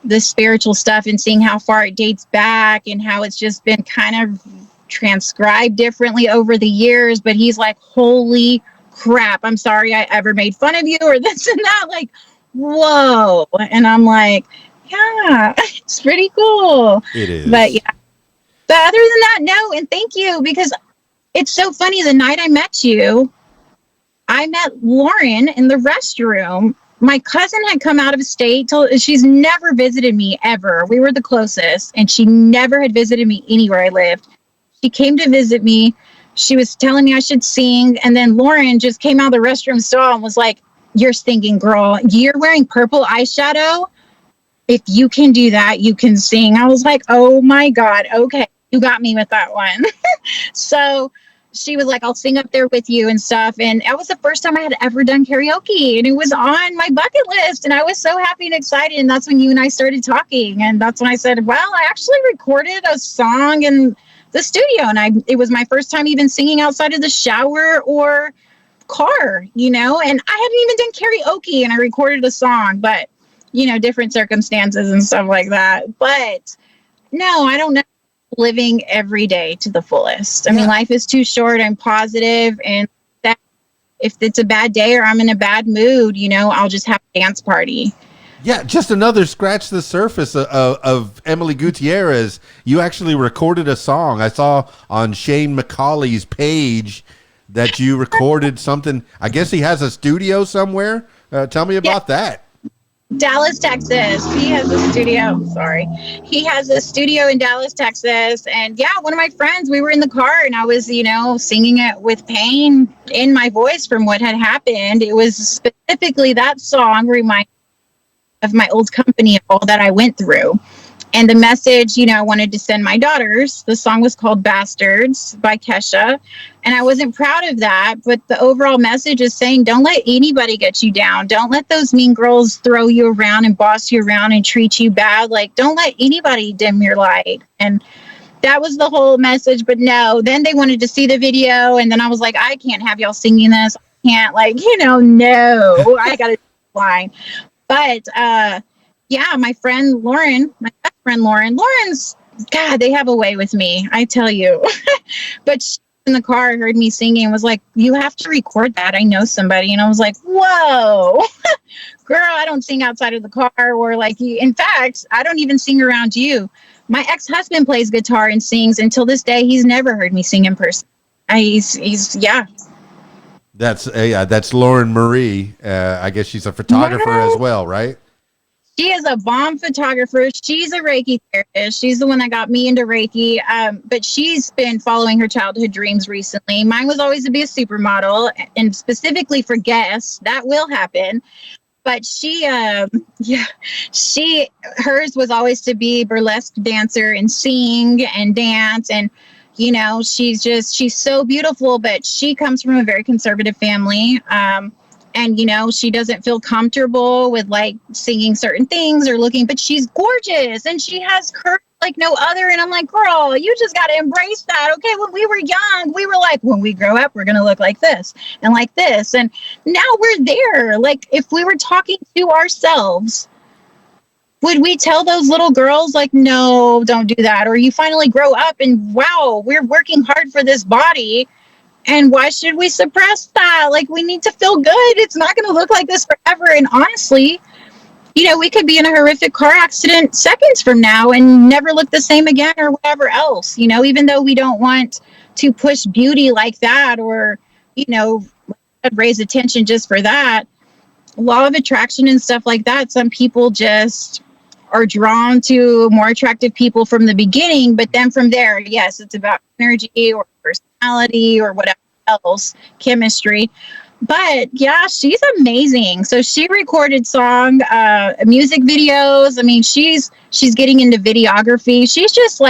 the spiritual stuff and seeing how far it dates back and how it's just been kind of transcribed differently over the years. But he's like, holy crap, I'm sorry I ever made fun of you or this and that. Like, whoa. And I'm like, yeah, it's pretty cool. It is. But yeah. But other than that, no, and thank you, because it's so funny. The night I met you, I met Lauren in the restroom. My cousin had come out of state. She's never visited me ever. We were the closest, and she never had visited me anywhere I lived. She came to visit me. She was telling me I should sing, and then Lauren just came out of the restroom stall and was like, you're singing, girl. You're wearing purple eyeshadow. If you can do that, you can sing. I was like, oh my God, okay. You got me with that one. So she was like, I'll sing up there with you and stuff. And that was the first time I had ever done karaoke. And it was on my bucket list. And I was so happy and excited. And that's when you and I started talking. And that's when I said, well, I actually recorded a song in the studio. And it was my first time even singing outside of the shower or car, you know. And I hadn't even done karaoke. And I recorded a song. But, you know, different circumstances and stuff like that. But no, I don't know. Living every day to the fullest. I mean, life is too short. I'm positive, and that if it's a bad day or I'm in a bad mood, I'll just have a dance party. Yeah, just another scratch the surface of Emily Gutierrez. You actually recorded a song. I saw on Shane McCauley's page that you recorded something. I guess he has a studio somewhere. Tell me about that. Dallas, Texas. He has a studio. Sorry. He has a studio in Dallas, Texas. And yeah, one of my friends, we were in the car and I was, singing it with pain in my voice from what had happened. It was specifically that song reminded of my old company and all that I went through. And the message, I wanted to send my daughters. The song was called Bastards by Kesha. And I wasn't proud of that. But the overall message is saying, don't let anybody get you down. Don't let those mean girls throw you around and boss you around and treat you bad. Like, don't let anybody dim your light. And that was the whole message. But no, then they wanted to see the video. And then I was like, I can't have y'all singing this. I can't, no, I got to line. But, yeah, my friend Lauren, my best friend Lauren's, God, they have a way with me, I tell you. But she in the car heard me singing and was like, you have to record that. I know somebody. And I was like, whoa, girl, I don't sing outside of the car or in fact, I don't even sing around you. My ex-husband plays guitar and sings. Until this day, he's never heard me sing in person. Yeah. That's Lauren Marie. I guess she's a photographer as well, right? She is a bomb photographer. She's a Reiki therapist. She's the one that got me into Reiki. But she's been following her childhood dreams recently. Mine was always to be a supermodel, and specifically for guests. That will happen. But hers was always to be burlesque dancer and sing and dance. And, she's so beautiful, but she comes from a very conservative family. And, she doesn't feel comfortable with singing certain things or looking, but she's gorgeous and she has curves like no other. And I'm like, girl, you just got to embrace that. Okay. When we were young, we were like, when we grow up, we're going to look like this and like this. And now we're there. Like, if we were talking to ourselves, would we tell those little girls no, don't do that? Or you finally grow up and wow, we're working hard for this body. And why should we suppress that? We need to feel good. It's not going to look like this forever. And honestly, we could be in a horrific car accident seconds from now and never look the same again or whatever else, even though we don't want to push beauty like that or, raise attention just for that. Law of attraction and stuff like that. Some people just are drawn to more attractive people from the beginning, but then from there, yes, it's about energy or personality or whatever else, chemistry. But yeah, she's amazing. So she recorded music videos. I mean, she's getting into videography. She's just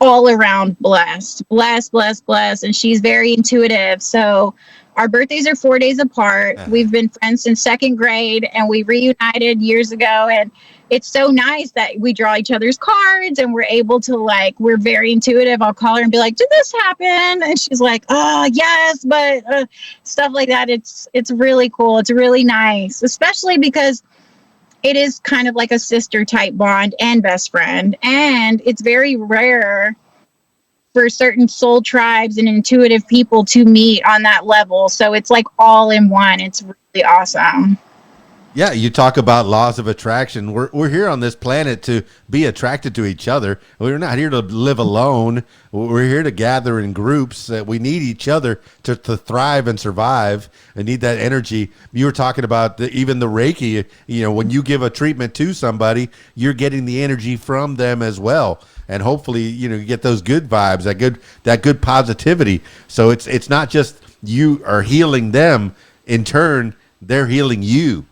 all around blessed. And she's very intuitive. So our birthdays are 4 days apart. We've been friends since second grade and we reunited years ago. And it's so nice that we draw each other's cards and we're able to we're very intuitive. I'll call her and be like, did this happen? And she's like, oh, yes, but stuff like that. It's really cool. It's really nice, especially because it is kind of like a sister type bond and best friend. And it's very rare for certain soul tribes and intuitive people to meet on that level. So it's all in one. It's really awesome. Yeah, you talk about laws of attraction. We're here on this planet to be attracted to each other. We're not here to live alone. We're here to gather in groups. We need each other to thrive and survive. And need that energy. You were talking about even the Reiki. When you give a treatment to somebody, you're getting the energy from them as well. And hopefully, you get those good vibes, that good positivity. So it's not just you are healing them. In turn, they're healing you.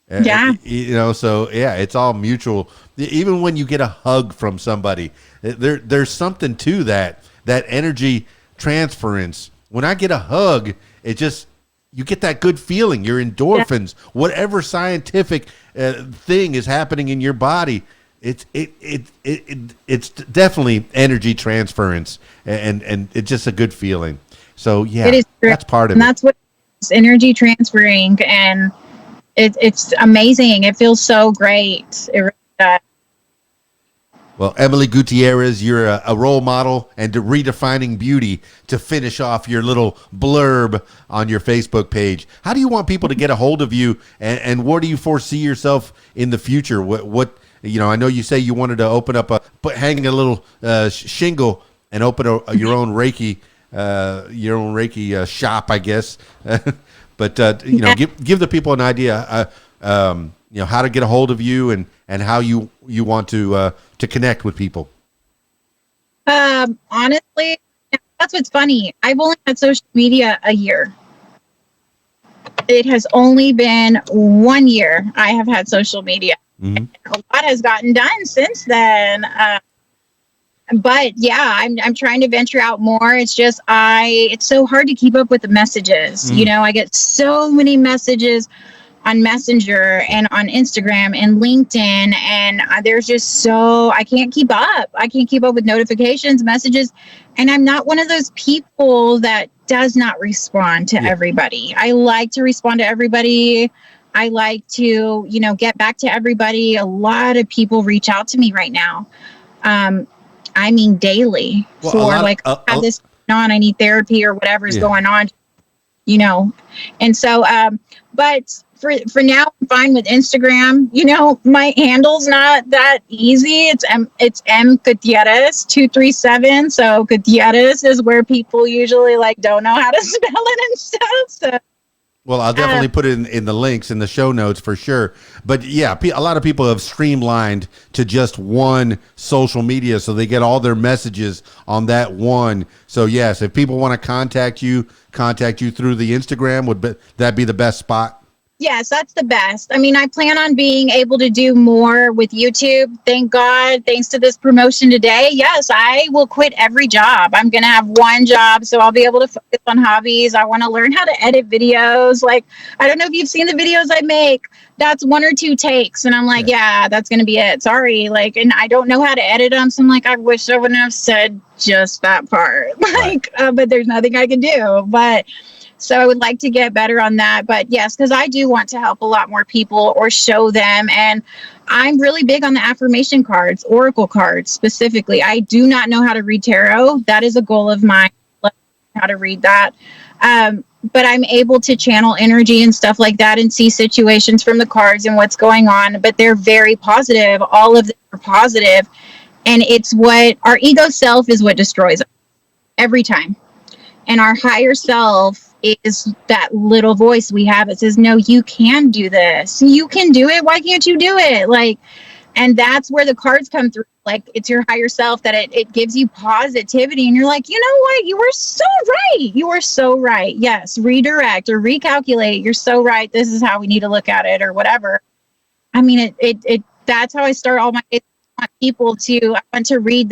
Yeah. So yeah, it's all mutual. Even when you get a hug from somebody, there's something to that energy transference. When I get a hug, you get that good feeling, your endorphins, whatever scientific thing is happening in your body. It's definitely energy transference and it's just a good feeling. So yeah, it is true. That's part of and it. That's what it's energy transferring and it's amazing. It feels so great. It really does. Well, Emily Gutierrez, you're a role model and redefining beauty to finish off your little blurb on your Facebook page. How do you want people to get a hold of you, and where do you foresee yourself in the future? What I know you say you wanted to open up hanging a little shingle and open your own Reiki shop, I guess. But give the people an idea, how to get a hold of you and how you want to connect with people. Honestly, that's what's funny. I've only had social media a year. It has only been 1 year I have had social media. Mm-hmm. A lot has gotten done since then. But yeah, I'm trying to venture out more. It's just it's so hard to keep up with the messages. I get so many messages on Messenger and on Instagram and LinkedIn, and there's just I can't keep up. I can't keep up with notifications, messages, and I'm not one of those people that does not respond to everybody. I like to respond to everybody. I like to, get back to everybody. A lot of people reach out to me right now. Daily have this going on, I need therapy or whatever is going on, and so, but for now, I'm fine with Instagram. My handle's not that easy. It's M Gutierrez 237. So Gutierrez is where people usually don't know how to spell it and stuff. So. Well, I'll definitely put it in the links in the show notes for sure. But yeah, a lot of people have streamlined to just one social media, so they get all their messages on that one. So yes, if people want to contact you through the Instagram, would that be the best spot? Yes, that's the best. I plan on being able to do more with YouTube. Thank God, thanks to this promotion today. Yes, I will quit every job. I'm going to have one job, so I'll be able to focus on hobbies. I want to learn how to edit videos. I don't know if you've seen the videos I make. That's 1 or 2 takes. And I'm like, yeah, that's going to be it. Sorry. And I don't know how to edit them. So I'm like, I wish I wouldn't have said just that part. But there's nothing I can do. So I would like to get better on that. But yes, because I do want to help a lot more people or show them. And I'm really big on the affirmation cards, oracle cards specifically. I do not know how to read tarot. That is a goal of mine, how to read that. But I'm able to channel energy and stuff like that and see situations from the cards and what's going on. But they're very positive. All of them are positive. And it's what our ego self is what destroys us every time. And our higher self is that little voice we have that says, no, you can do this. You can do it. Why can't you do it? And that's where the cards come through. It's your higher self that it gives you positivity. And you're like, you know what? You were so right. You were so right. Yes. Redirect or recalculate. You're so right. This is how we need to look at it or whatever. That's how I start all my people I want to read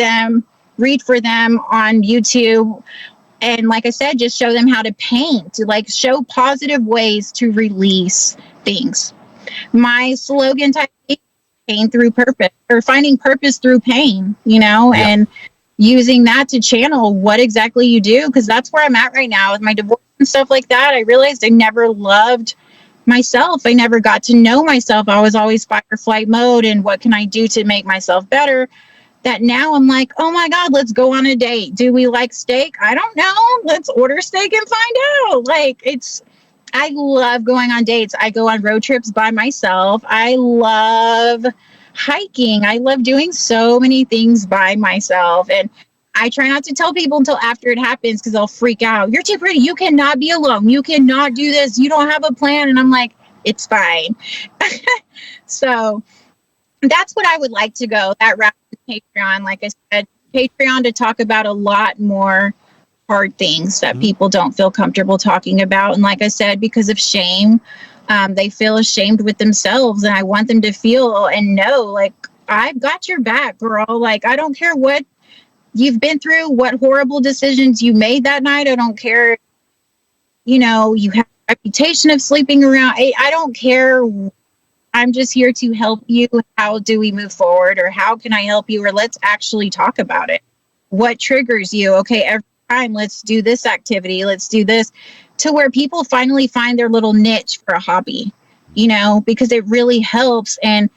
for them on YouTube. And like I said, just show them how to paint, show positive ways to release things. My slogan type is pain through purpose, or finding purpose through pain, and using that to channel what exactly you do. Because that's where I'm at right now with my divorce and stuff like that. I realized I never loved myself. I never got to know myself. I was always fight or flight mode. And what can I do to make myself better? That now I'm like, oh my God, let's go on a date. Do we like steak? I don't know. Let's order steak and find out. I love going on dates. I go on road trips by myself. I love hiking. I love doing so many things by myself. And I try not to tell people until after it happens because they'll freak out. You're too pretty. You cannot be alone. You cannot do this. You don't have a plan. And I'm like, it's fine. So that's what I would like to go, that route with Patreon. Like I said, Patreon to talk about a lot more hard things that people don't feel comfortable talking about. And like I said, because of shame, they feel ashamed with themselves. And I want them to feel and know, I've got your back, girl. I don't care what you've been through, what horrible decisions you made that night. I don't care, you have a reputation of sleeping around. I don't care. I'm just here to help you. How do we move forward, or how can I help you? Or let's actually talk about it. What triggers you? Okay, every time, let's do this activity. Let's do this, to where people finally find their little niche for a hobby, because it really helps. And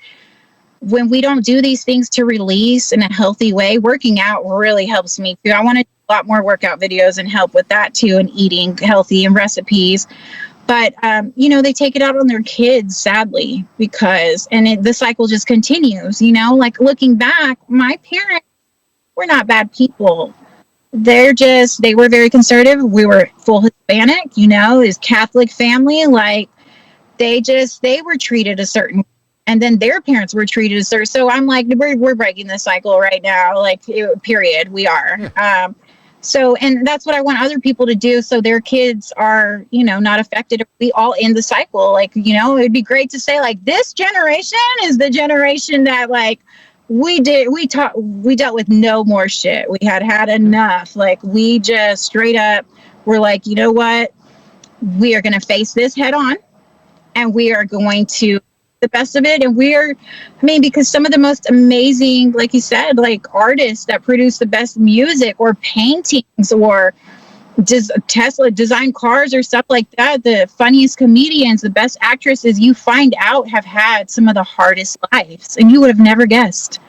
when we don't do these things to release in a healthy way, working out really helps me too. I want to do a lot more workout videos and help with that too, and eating healthy and recipes. But, they take it out on their kids, sadly, the cycle just continues, like looking back, my parents were not bad people. They were very conservative. We were full Hispanic, is Catholic family. Like they were treated a certain way, and then their parents were treated a certain. So I'm like, we're breaking the cycle right now. Like, period. We are. Yeah. And that's what I want other people to do, so their kids are, not affected. We all end the cycle. Like, it'd be great to say, like, this generation is the generation that, like, we dealt with no more shit. We had enough. Like, we just straight up were like, you know what? We are going to face this head on, and we are going to the best of it. And because some of the most amazing, like you said, like artists that produce the best music or paintings or Tesla design cars or stuff like that, the funniest comedians, the best actresses, you find out have had some of the hardest lives, and you would have never guessed.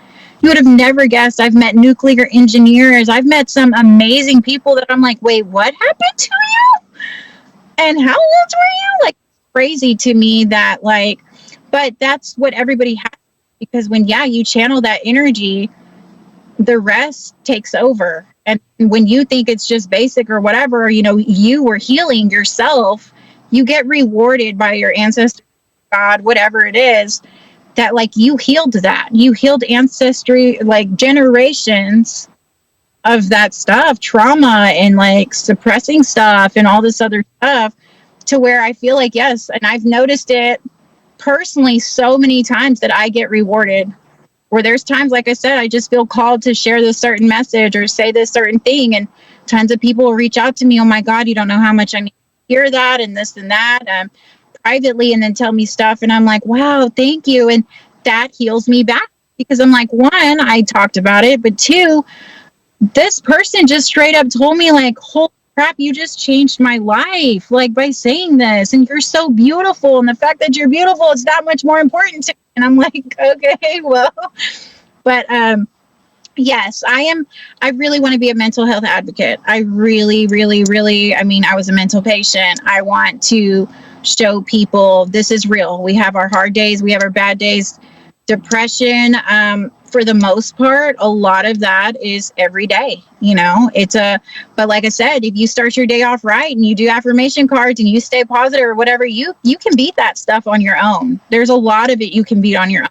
I've met nuclear engineers. I've met some amazing people that I'm like, wait, what happened to you? And how old were you? Like, crazy to me that, like, but that's what everybody has, because when you channel that energy, the rest takes over. And when you think it's just basic or whatever, you were healing yourself, you get rewarded by your ancestors, God, whatever it is, that, like, you healed ancestry, like generations of that stuff, trauma and like suppressing stuff and all this other stuff, to where I feel like, yes, and I've noticed it personally so many times that I get rewarded, where there's times, like I said, I just feel called to share this certain message or say this certain thing, and tons of people will reach out to me, oh my God, you don't know how much I need to hear that and this and that, privately, and then tell me stuff, and I'm like, wow, thank you. And that heals me back, because I'm like, one, I talked about it, but two, this person just straight up told me, like, holy crap, you just changed my life, like, by saying this, and you're so beautiful, and the fact that you're beautiful is that much more important to me. And I'm like, okay, well, but yes, I really want to be a mental health advocate. I really, really, really, I was a mental patient. I want to show people this is real. We have our hard days, we have our bad days. Depression, for the most part, a lot of that is every day. But like I said, if you start your day off right and you do affirmation cards and you stay positive or whatever, you can beat that stuff on your own. There's a lot of it you can beat on your own.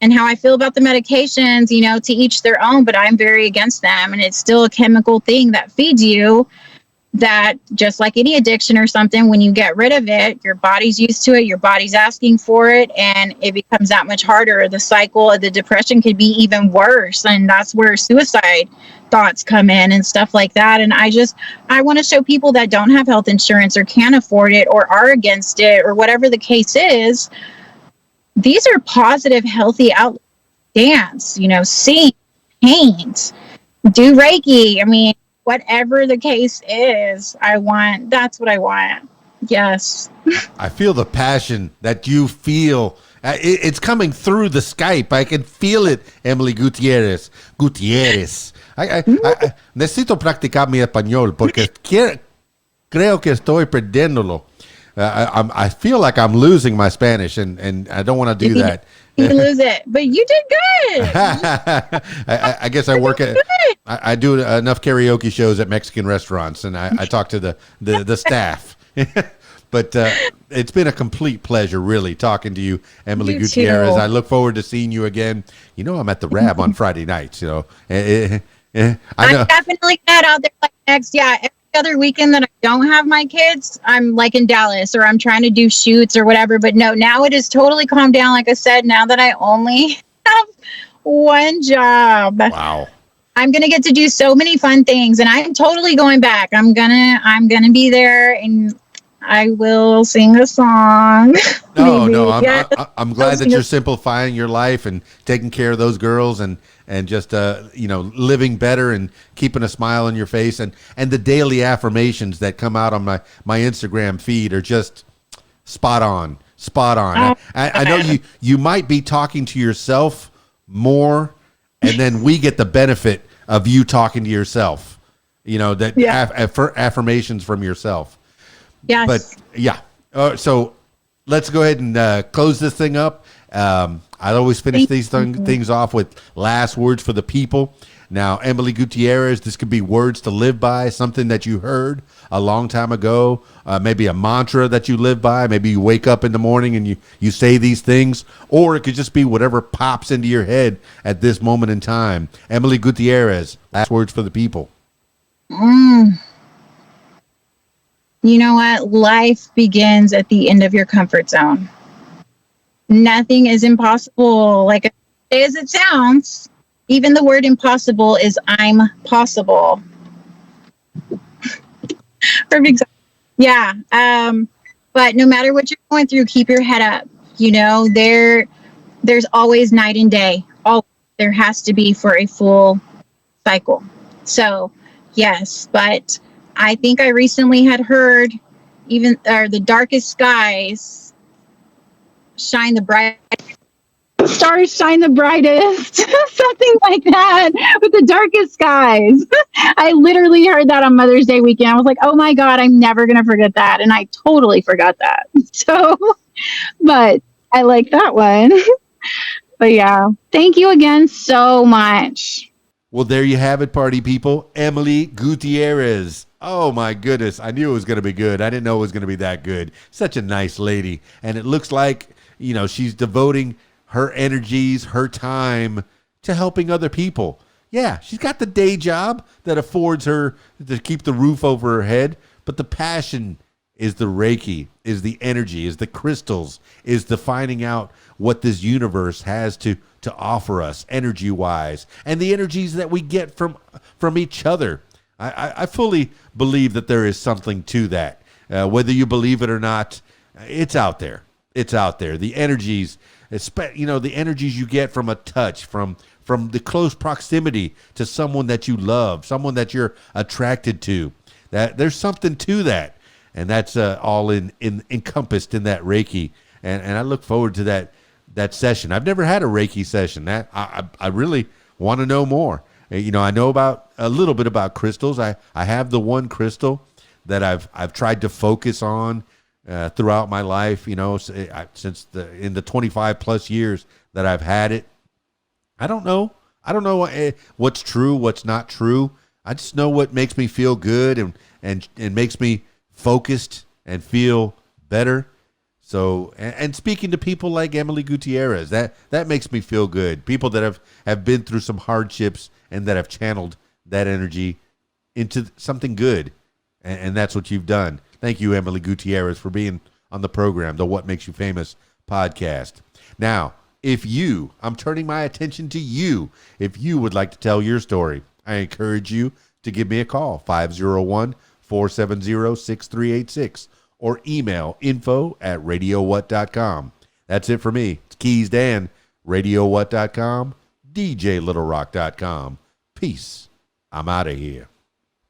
And how I feel about the medications, to each their own, but I'm very against them. And it's still a chemical thing that feeds you, that just like any addiction or something, when you get rid of it, your body's used to it, your body's asking for it, and it becomes that much harder. The cycle of the depression could be even worse, and that's where suicide thoughts come in and stuff like that. And I want to show people that don't have health insurance or can't afford it or are against it or whatever the case is, these are positive, healthy outlets. Dance, sing, paint, do Reiki. Whatever the case is, that's what I want. Yes. I feel the passion that you feel. It's coming through the Skype. I can feel it, Emily Gutierrez. I necesito practicar mi español porque creo que estoy perdiéndolo. I feel like I'm losing my Spanish, and I don't want to do that. You lose it, but you did good. I guess I work at. I do enough karaoke shows at Mexican restaurants, and I talk to the staff. But it's been a complete pleasure, really, talking to you, Emily Gutierrez. I look forward to seeing you again. I'm at the Rab on Friday nights. I'm definitely not out there like next. Yeah, every other weekend that I don't have my kids, I'm like in Dallas, or I'm trying to do shoots or whatever. But no, now it is totally calmed down. Like I said, now that I only have one job. Wow. I'm going to get to do so many fun things, and I'm totally going back. I'm going to be there, and I will sing a song. No, I'm glad that you're simplifying your life and taking care of those girls, and just living better and keeping a smile on your face, and the daily affirmations that come out on my Instagram feed are just spot on. Spot on. I know you might be talking to yourself more, and then we get the benefit of you talking to yourself. You know, that affirmations from yourself. Yes. But yeah. So let's go ahead and close this thing up. I always finish these things off with last words for the people. Now, Emily Gutierrez, this could be words to live by, something that you heard a long time ago, maybe a mantra that you live by. Maybe you wake up in the morning and you say these things, or it could just be whatever pops into your head at this moment in time. Emily Gutierrez, last words for the people. You know what? Life begins at the end of your comfort zone. Nothing is impossible. Like as it sounds, even the word impossible is I'm possible. Perfect. Yeah. But no matter what you're going through, keep your head up. You know, there's always night and day. There has to be for a full cycle. So yes, but I think I recently had heard the darkest skies shine the bright. Stars shine the brightest, something like that, with the darkest skies. I literally heard that on Mother's Day weekend. I was like, oh my God, I'm never going to forget that. And I totally forgot that. So, but I like that one. But yeah, thank you again so much. Well, there you have it, party people. Emily Gutierrez. Oh my goodness. I knew it was going to be good. I didn't know it was going to be that good. Such a nice lady. And it looks like, you know, she's devoting her energies, her time to helping other people. Yeah, she's got the day job that affords her to keep the roof over her head, but the passion is the Reiki, is the energy, is the crystals, is the finding out what this universe has to offer us energy-wise, and the energies that we get from each other. I fully believe that there is something to that. Whether you believe it or not, it's out there. It's out there. The energies, the energies you get from a touch, from the close proximity to someone that you love, someone that you're attracted to. That there's something to that, and that's all encompassed in that Reiki. And I look forward to that session. I've never had a Reiki session. That I really want to know more. You know, I know about a little bit about crystals. I have the one crystal that I've tried to focus on throughout my life, you know, since in the 25 plus years that I've had it. I don't know what's true, what's not true. I just know what makes me feel good and makes me focused and feel better. So, and speaking to people like Emily Gutierrez, that makes me feel good. People that have been through some hardships and that have channeled that energy into something good. And that's what you've done. Thank you, Emily Gutierrez, for being on the program, the What Makes You Famous podcast. Now, I'm turning my attention to you. If you would like to tell your story, I encourage you to give me a call, 501-470-6386, or email info@radiowhat.com. That's it for me. It's Keys Dan, radiowhat.com, djlittlerock.com. Peace. I'm out of here.